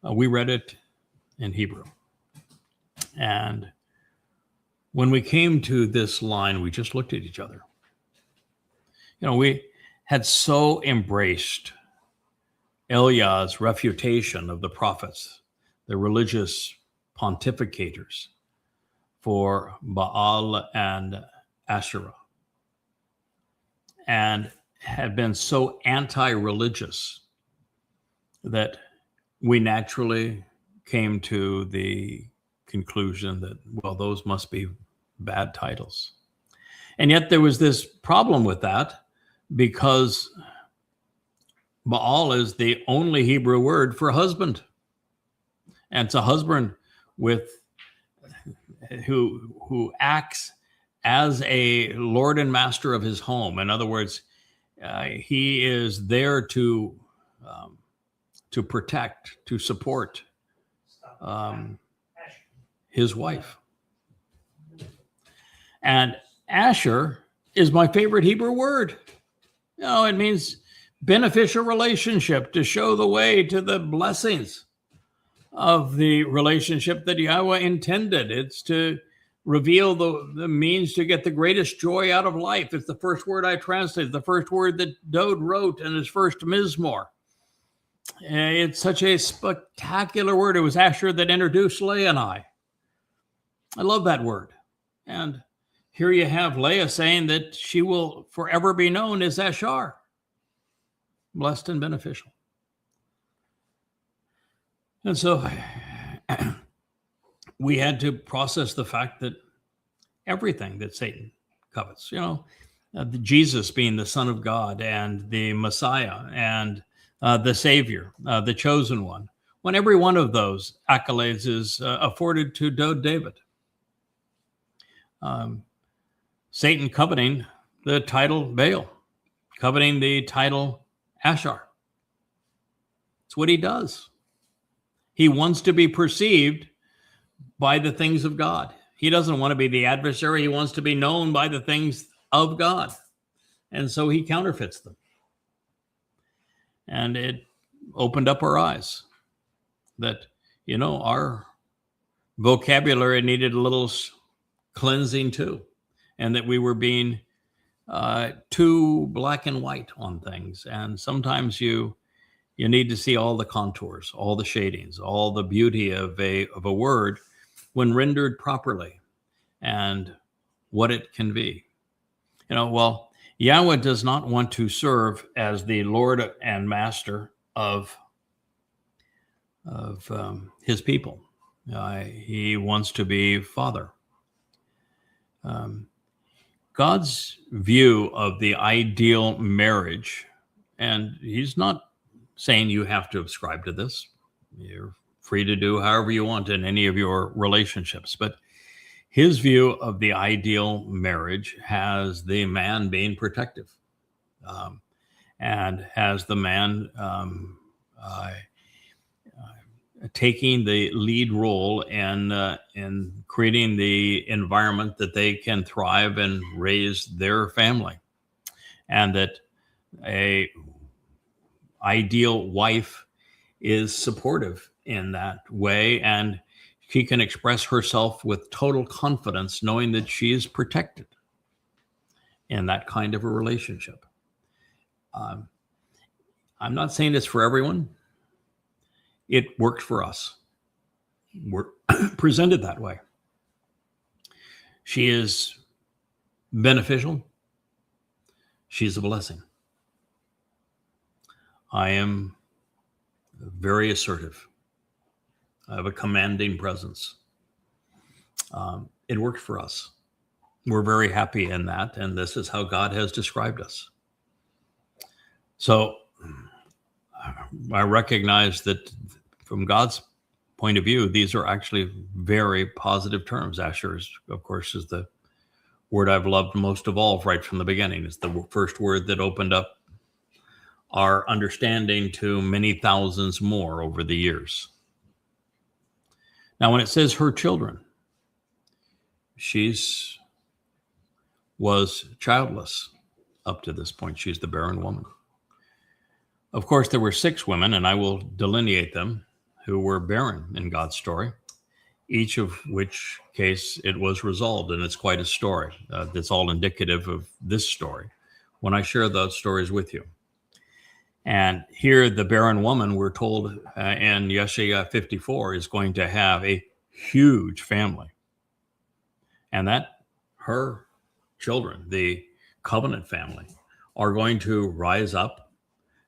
We read it in Hebrew. And when we came to this line, we just looked at each other. We had so embraced Eliah's refutation of the prophets, the religious pontificators for Baal and Asherah, and had been so anti-religious that we naturally came to the conclusion that, well, those must be bad titles. And yet there was this problem with that, because Baal is the only Hebrew word for husband. And it's a husband who acts as a lord and master of his home. In other words, he is there to protect, to support his wife. And Asher is my favorite Hebrew word. It means beneficial relationship, to show the way to the blessings of the relationship that Yahowah intended. It's to reveal the means to get the greatest joy out of life. It's the first word I translated, the first word that Dode wrote in his first Mizmor. It's such a spectacular word. It was Asher that introduced Leah and I. I love that word. And here you have Leah saying that she will forever be known as Ashar, blessed and beneficial. And so we had to process the fact that everything that Satan covets. Jesus being the Son of God and the Messiah and the Savior, the chosen one. When every one of those accolades is afforded to David. Satan coveting the title Baal, coveting the title Ashar. It's what he does. He wants to be perceived by the things of God. He doesn't want to be the adversary. He wants to be known by the things of God. And so he counterfeits them. And it opened up our eyes that, our vocabulary needed a little cleansing too. And that we were being too black and white on things. And sometimes you need to see all the contours, all the shadings, all the beauty of a word when rendered properly and what it can be. Yahweh does not want to serve as the Lord and Master of his people. He wants to be Father. God's view of the ideal marriage, and he's not saying you have to ascribe to this. You're free to do however you want in any of your relationships. But his view of the ideal marriage has the man being protective, and has the man taking the lead role in creating the environment that they can thrive and raise their family, and that a ideal wife is supportive in that way, and she can express herself with total confidence, knowing that she is protected in that kind of a relationship. I'm not saying it's for everyone. It works for us. We're presented that way. She is beneficial. She's a blessing. I am very assertive. I have a commanding presence. It works for us. We're very happy in that, and this is how God has described us. So I recognize that from God's point of view, these are actually very positive terms. Asher, of course, is the word I've loved most of all right from the beginning. It's the first word that opened up our understanding to many thousands more over the years. Now, when it says her children, was childless up to this point. She's the barren woman. Of course, there were 6 women, and I will delineate them, who were barren in God's story, each of which case it was resolved, and it's quite a story that's all indicative of this story when I share those stories with you. And here, the barren woman, we're told in Yeshaya 54, is going to have a huge family. And that her children, the covenant family, are going to rise up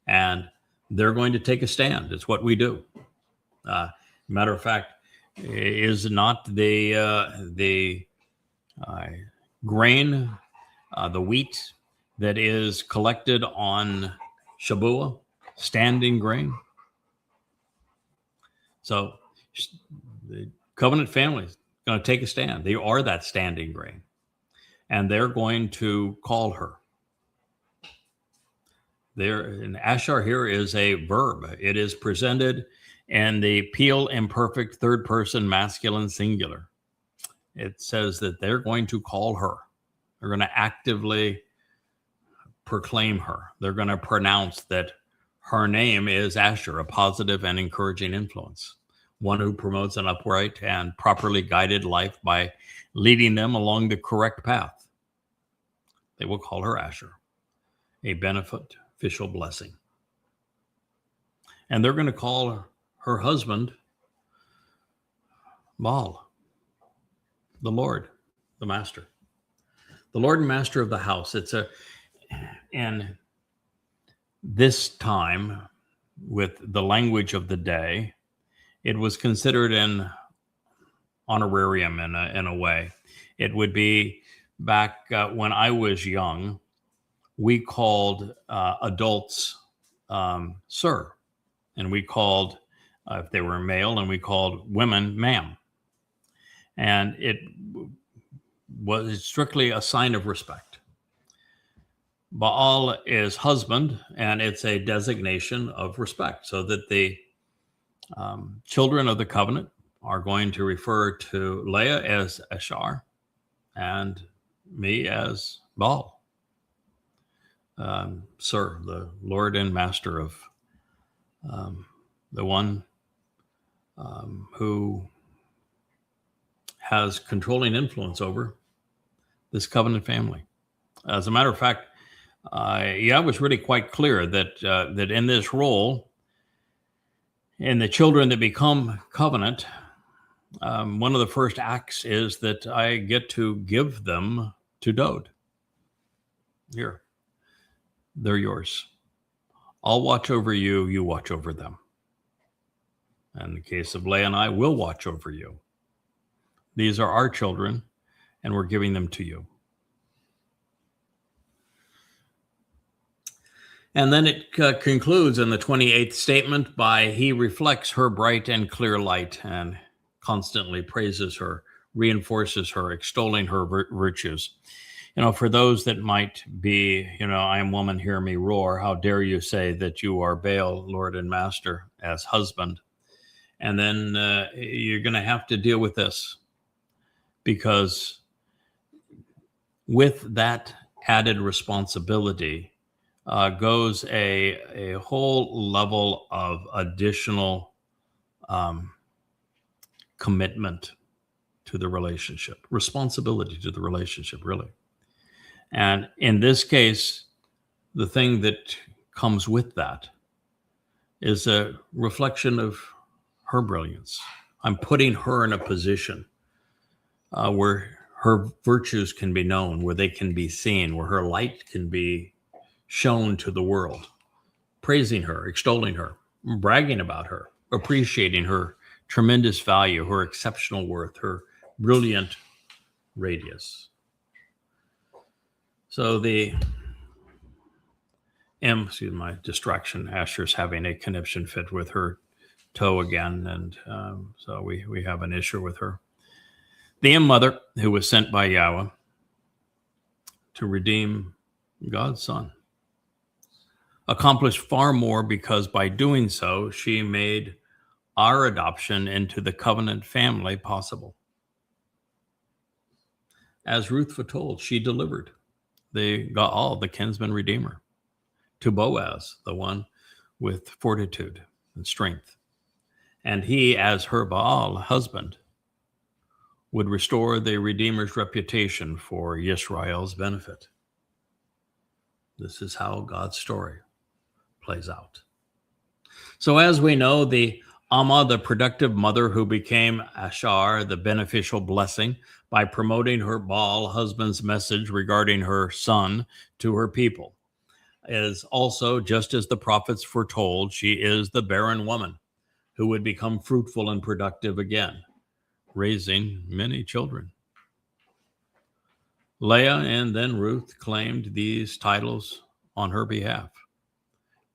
and they're going to take a stand. It's what we do. Matter of fact, is not the grain, the wheat that is collected on Shabuah, standing grain? So the covenant family is going to take a stand. They are that standing grain. And they're going to call her. And Ashar here is a verb. It is presented in the Peel imperfect third person masculine singular. It says that they're going to call her. They're going to actively proclaim her. They're going to pronounce that her name is Asher, a positive and encouraging influence, one who promotes an upright and properly guided life by leading them along the correct path. They will call her Asher, a beneficial blessing. And they're going to call her husband Baal, the Lord, the Master. The Lord and Master of the house. In this time, with the language of the day, it was considered an honorarium in a way. It would be back when I was young, we called adults sir, and we called, if they were male, and we called women ma'am. And it was strictly a sign of respect. Baal is husband, and it's a designation of respect, so that the children of the covenant are going to refer to Leah as Ashar and me as Baal. Sir, the Lord and Master of the one who has controlling influence over this covenant family. As a matter of fact, Yah was really quite clear that that in this role, in the children that become covenant, one of the first acts is that I get to give them to Dode. Here, they're yours. I'll watch over you, you watch over them. In the case of Leah and I, will watch over you. These are our children, and we're giving them to you. And then it concludes in the 28th statement by, he reflects her bright and clear light and constantly praises her, reinforces her, extolling her virtues. You know, for those that might be, I am woman, hear me roar. How dare you say that you are Baal, Lord and Master, as husband? And then you're going to have to deal with this, because with that added responsibility goes a whole level of additional commitment to the relationship, responsibility to the relationship, really. And in this case, the thing that comes with that is a reflection of her brilliance. I'm putting her in a position where her virtues can be known, where they can be seen, where her light can be shown to the world, praising her, extolling her, bragging about her, appreciating her tremendous value, her exceptional worth, her brilliant radius. So excuse my distraction, Asher's having a conniption fit with her toe again, and so we have an issue with her. The mother, who was sent by Yahowah to redeem God's son, accomplished far more, because by doing so, she made our adoption into the covenant family possible. As Ruth foretold, she delivered the kinsman redeemer, to Boaz, the one with fortitude and strength. And he, as her Baal husband, would restore the Redeemer's reputation for Yisrael's benefit. This is how God's story plays out. So as we know, the Amma, the productive mother who became Ashar, the beneficial blessing, by promoting her Baal husband's message regarding her son to her people, is also, just as the prophets foretold, she is the barren woman who would become fruitful and productive again, raising many children. Leah and then Ruth claimed these titles on her behalf,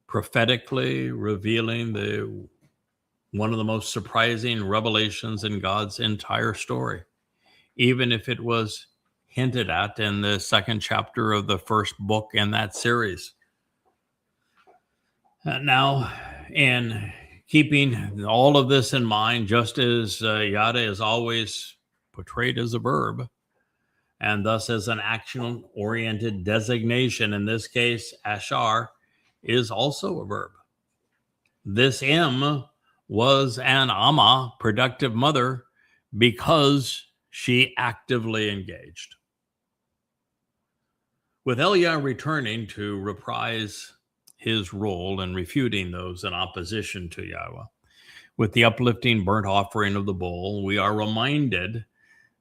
prophetically revealing one of the most surprising revelations in God's entire story, even if it was hinted at in the second chapter of the first book in that series. Now, in keeping all of this in mind, just as yada is always portrayed as a verb, and thus as an action-oriented designation, in this case, Ashar is also a verb. This was an Amma, productive mother, because she actively engaged. With Eliah returning to reprise his role in refuting those in opposition to Yahowah, with the uplifting burnt offering of the bull, we are reminded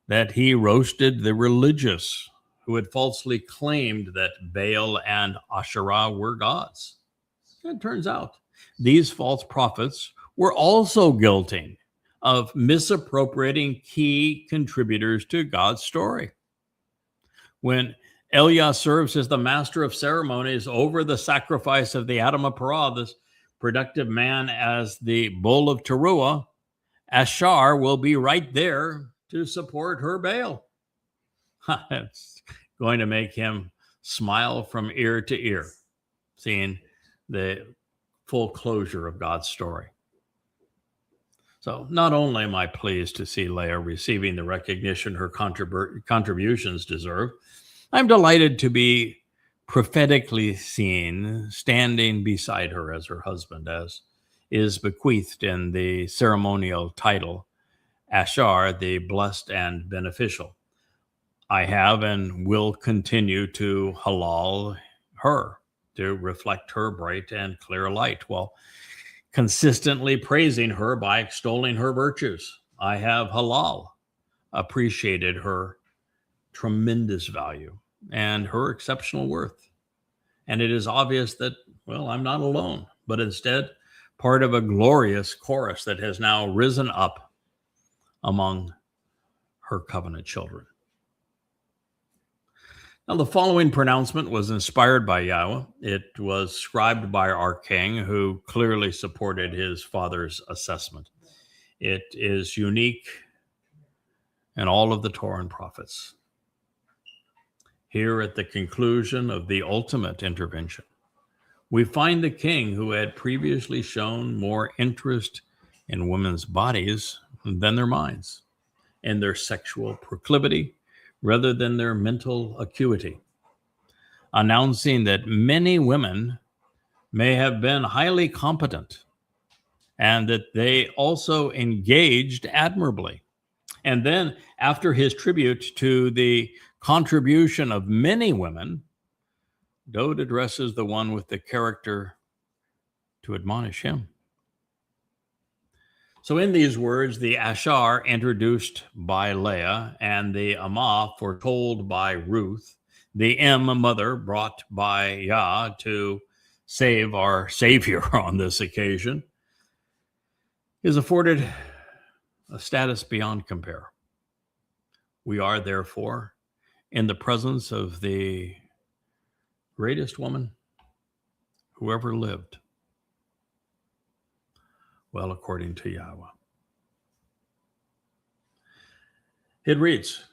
that he roasted the religious who had falsely claimed that Baal and Asherah were gods. It turns out these false prophets were also guilty of misappropriating key contributors to God's story. When Leah serves as the master of ceremonies over the sacrifice of the Adam of Parah, this productive man as the bull of Teruah, Ashar will be right there to support her Baal. It's going to make him smile from ear to ear, seeing the full closure of God's story. So not only am I pleased to see Leah receiving the recognition her contributions deserve, I'm delighted to be prophetically seen standing beside her as her husband, as is bequeathed in the ceremonial title, Ashar, the blessed and beneficial. I have and will continue to halal her, to reflect her bright and clear light, while consistently praising her by extolling her virtues. I have halal appreciated her tremendous value and her exceptional worth. And it is obvious that, well, I'm not alone, but instead part of a glorious chorus that has now risen up among her covenant children. Now, the following pronouncement was inspired by Yahowah. It was scribed by our king, who clearly supported his father's assessment. It is unique in all of the Torah and prophets. Here at the conclusion of the ultimate intervention, we find the king who had previously shown more interest in women's bodies than their minds, and their sexual proclivity rather than their mental acuity, announcing that many women may have been highly competent and that they also engaged admirably. And then, after his tribute to the contribution of many women, Dode addresses the one with the character to admonish him. So in these words, the Ashar introduced by Leah and the Amah foretold by Ruth, the mother brought by Yah to save our Savior on this occasion, is afforded a status beyond compare. We are therefore in the presence of the greatest woman who ever lived. Well, according to Yahowah. It reads,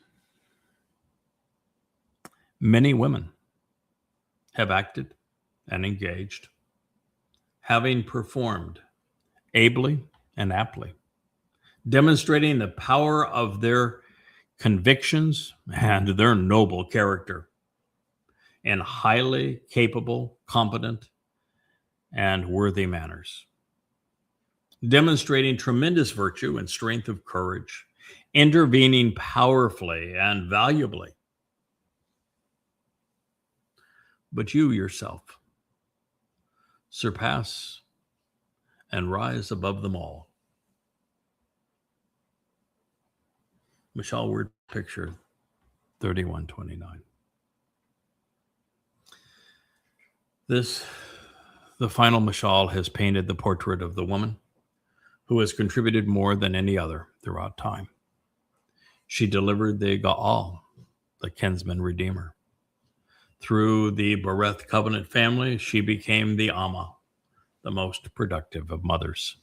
many women have acted and engaged, having performed ably and aptly, demonstrating the power of their convictions and their noble character in highly capable, competent, and worthy manners, demonstrating tremendous virtue and strength of courage, intervening powerfully and valuably. But you yourself surpass and rise above them all. Mashal word picture 3129. The final Mashal has painted the portrait of the woman who has contributed more than any other throughout time. She delivered the Gaal, the kinsman redeemer. Through the Bereth covenant family, she became the Amma, the most productive of mothers.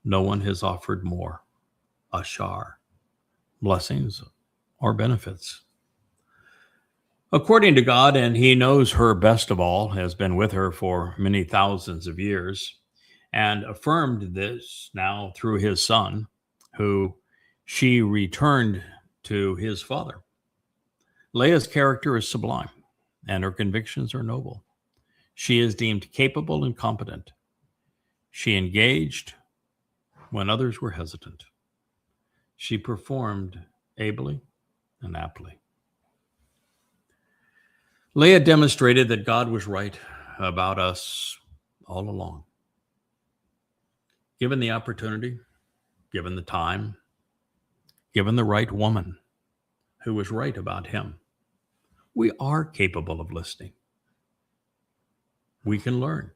No one has offered more, Ashar, blessings or benefits. According to God, and he knows her best of all, has been with her for many thousands of years, and affirmed this now through his son, who she returned to his father. Leah's character is sublime, and her convictions are noble. She is deemed capable and competent. She engaged when others were hesitant. She performed ably and aptly. Leah demonstrated that God was right about us all along. Given the opportunity, given the time, given the right woman who was right about him, we are capable of listening. We can learn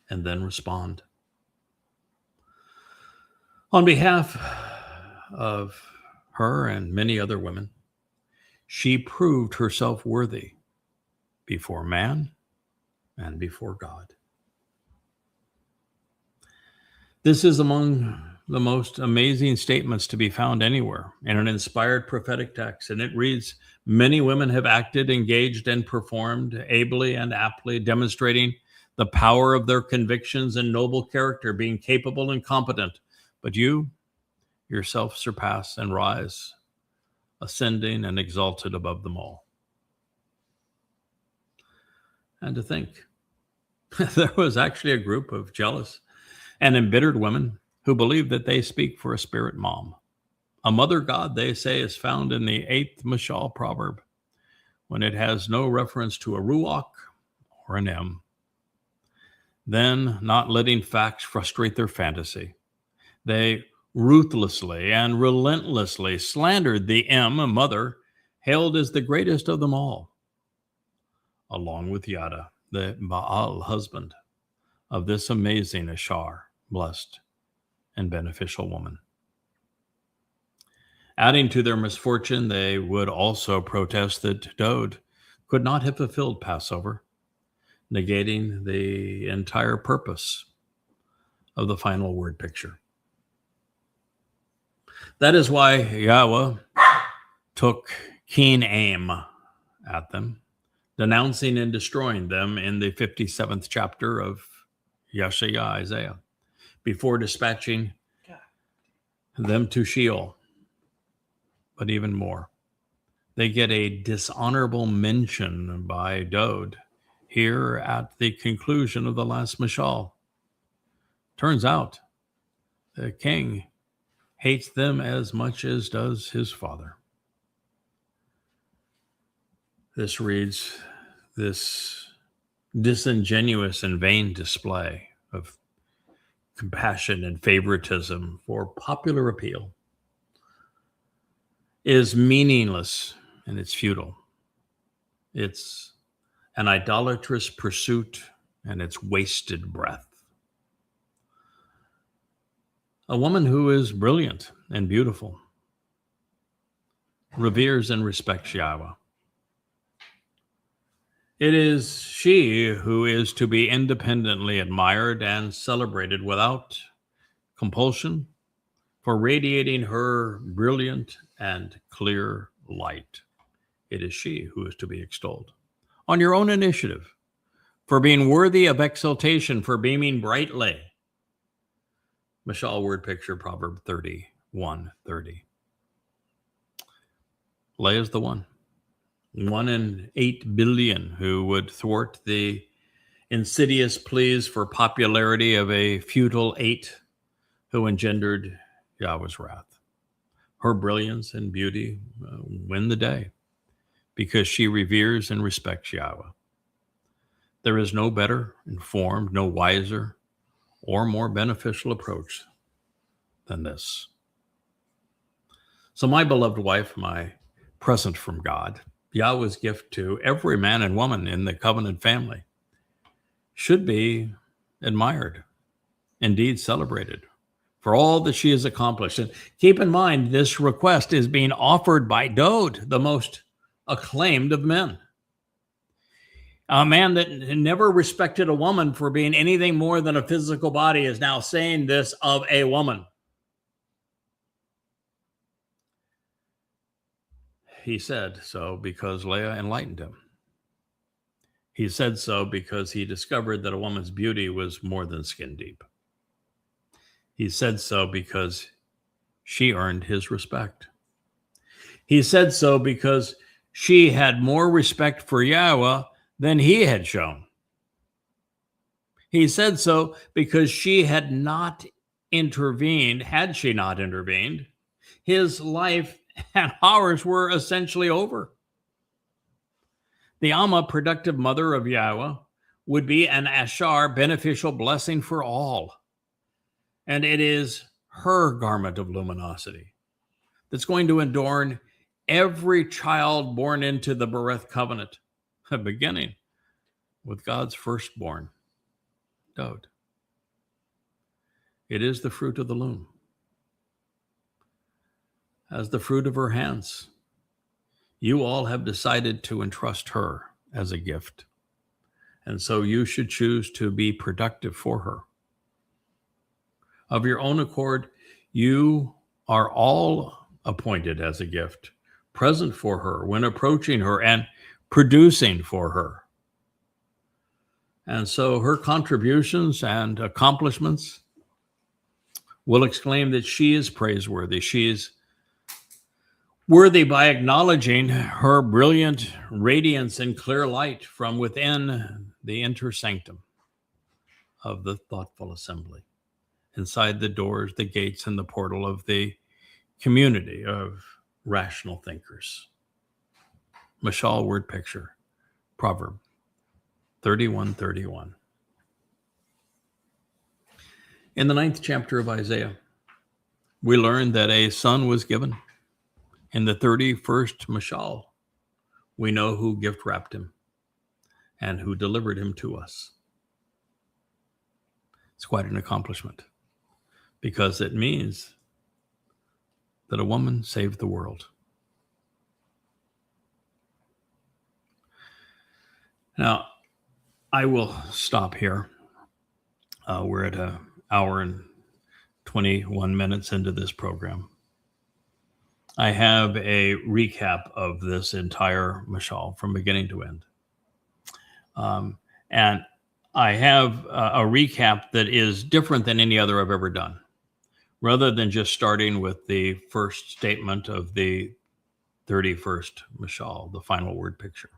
and then respond. On behalf of her and many other women, she proved herself worthy before man and before God. This is among the most amazing statements to be found anywhere in an inspired prophetic text. And it reads, many women have acted, engaged, and performed ably and aptly, demonstrating the power of their convictions and noble character, being capable and competent. But you yourself surpass and rise, ascending and exalted above them all. And to think, there was actually a group of jealous and embittered women who believe that they speak for a spirit mom. A mother god, they say, is found in the 8th Mashal Proverb, when it has no reference to a ruach or an em. Then, not letting facts frustrate their fantasy, they ruthlessly and relentlessly slandered the em, a mother, hailed as the greatest of them all, along with Yada, the Baal husband of this amazing Ashar, blessed and beneficial woman. Adding to their misfortune, they would also protest that Dode could not have fulfilled Passover, negating the entire purpose of the final word picture. That is why Yahowah took keen aim at them, denouncing and destroying them in the 57th chapter of Isaiah, before dispatching them to Sheol. But even more, they get a dishonorable mention by Dode here at the conclusion of the last Mashal. Turns out the king hates them as much as does his father. This reads, this disingenuous and vain display of compassion and favoritism for popular appeal is meaningless and it's futile. It's an idolatrous pursuit and it's wasted breath. A woman who is brilliant and beautiful reveres and respects Yahowah. It is she who is to be independently admired and celebrated without compulsion for radiating her brilliant and clear light. It is she who is to be extolled on your own initiative, for being worthy of exaltation, for beaming brightly. Mashal word picture, Proverb 31:30. Leah is the one in 8 billion who would thwart the insidious pleas for popularity of a futile 8 who engendered Yahweh's wrath. Her brilliance and beauty win the day because she reveres and respects Yahowah. There is no better informed, no wiser, or more beneficial approach than this. So my beloved wife, my present from God, Yahweh's gift to every man and woman in the covenant family, should be admired, indeed celebrated, for all that she has accomplished. And keep in mind, this request is being offered by Dode, the most acclaimed of men. A man that never respected a woman for being anything more than a physical body is now saying this of a woman. He said so because Leah enlightened him. He said so because he discovered that a woman's beauty was more than skin deep. He said so because she earned his respect. He said so because she had more respect for Yahowah than he had shown. He said so because she had not intervened. Had she not intervened, his life and ours were essentially over. The Amma, productive mother of Yahowah, would be an Ashar, beneficial blessing for all. And it is her garment of luminosity that's going to adorn every child born into the Bereth covenant, beginning with God's firstborn, Dode. It is the fruit of the loom. As the fruit of her hands, You all have decided to entrust her as a gift. And so you should choose to be productive for her. Of your own accord, you are all appointed as a gift, present for her when approaching her and producing for her. And so her contributions and accomplishments will exclaim that she is praiseworthy. She is worthy by acknowledging her brilliant radiance and clear light from within the inner sanctum of the thoughtful assembly, inside the doors, the gates, and the portal of the community of rational thinkers. Mashal word picture, Proverb 31:31. In the 9th chapter of Isaiah, we learn that a son was given. In the 31st Mashal, we know who gift wrapped him and who delivered him to us. It's quite an accomplishment because it means that a woman saved the world. Now, I will stop here. We're at an hour and 21 minutes into this program. I have a recap of this entire Mashal from beginning to end. And I have a recap that is different than any other I've ever done. Rather than just starting with the first statement of the 31st Mashal, the final word picture,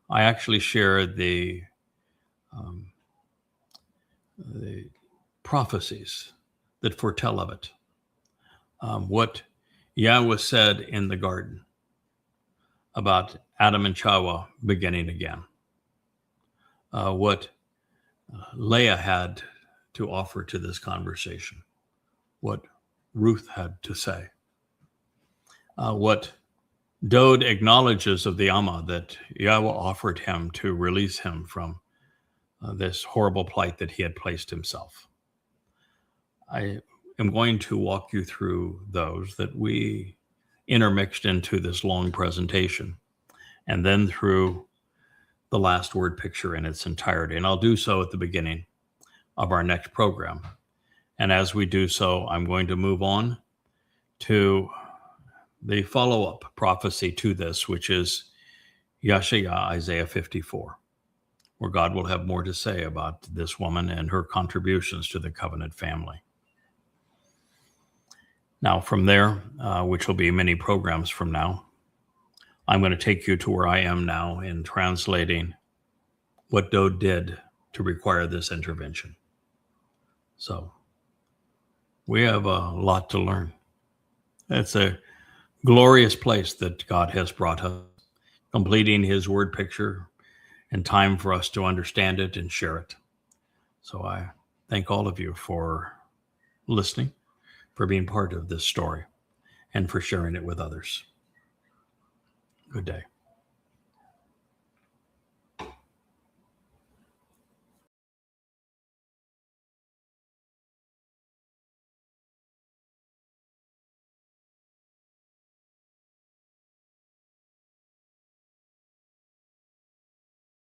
I actually share the prophecies that foretell of it. What Yahowah said in the garden about Adam and Yahowah beginning again. What Leah had to offer to this conversation. What Ruth had to say. What Dode acknowledges of the Amma that Yahowah offered him to release him from this horrible plight that he had placed himself. I am going to walk you through those that we intermixed into this long presentation, and then through the last word picture in its entirety. And I'll do so at the beginning of our next program. And as we do so, I'm going to move on to the follow-up prophecy to this, which is Yeshayah, Isaiah 54, where God will have more to say about this woman and her contributions to the covenant family. Now, from there, which will be many programs from now, I'm going to take you to where I am now in translating what Dode did to require this intervention. So we have a lot to learn. It's a glorious place that God has brought us, completing his word picture and time for us to understand it and share it. So I thank all of you for listening, for being part of this story, and for sharing it with others. Good day.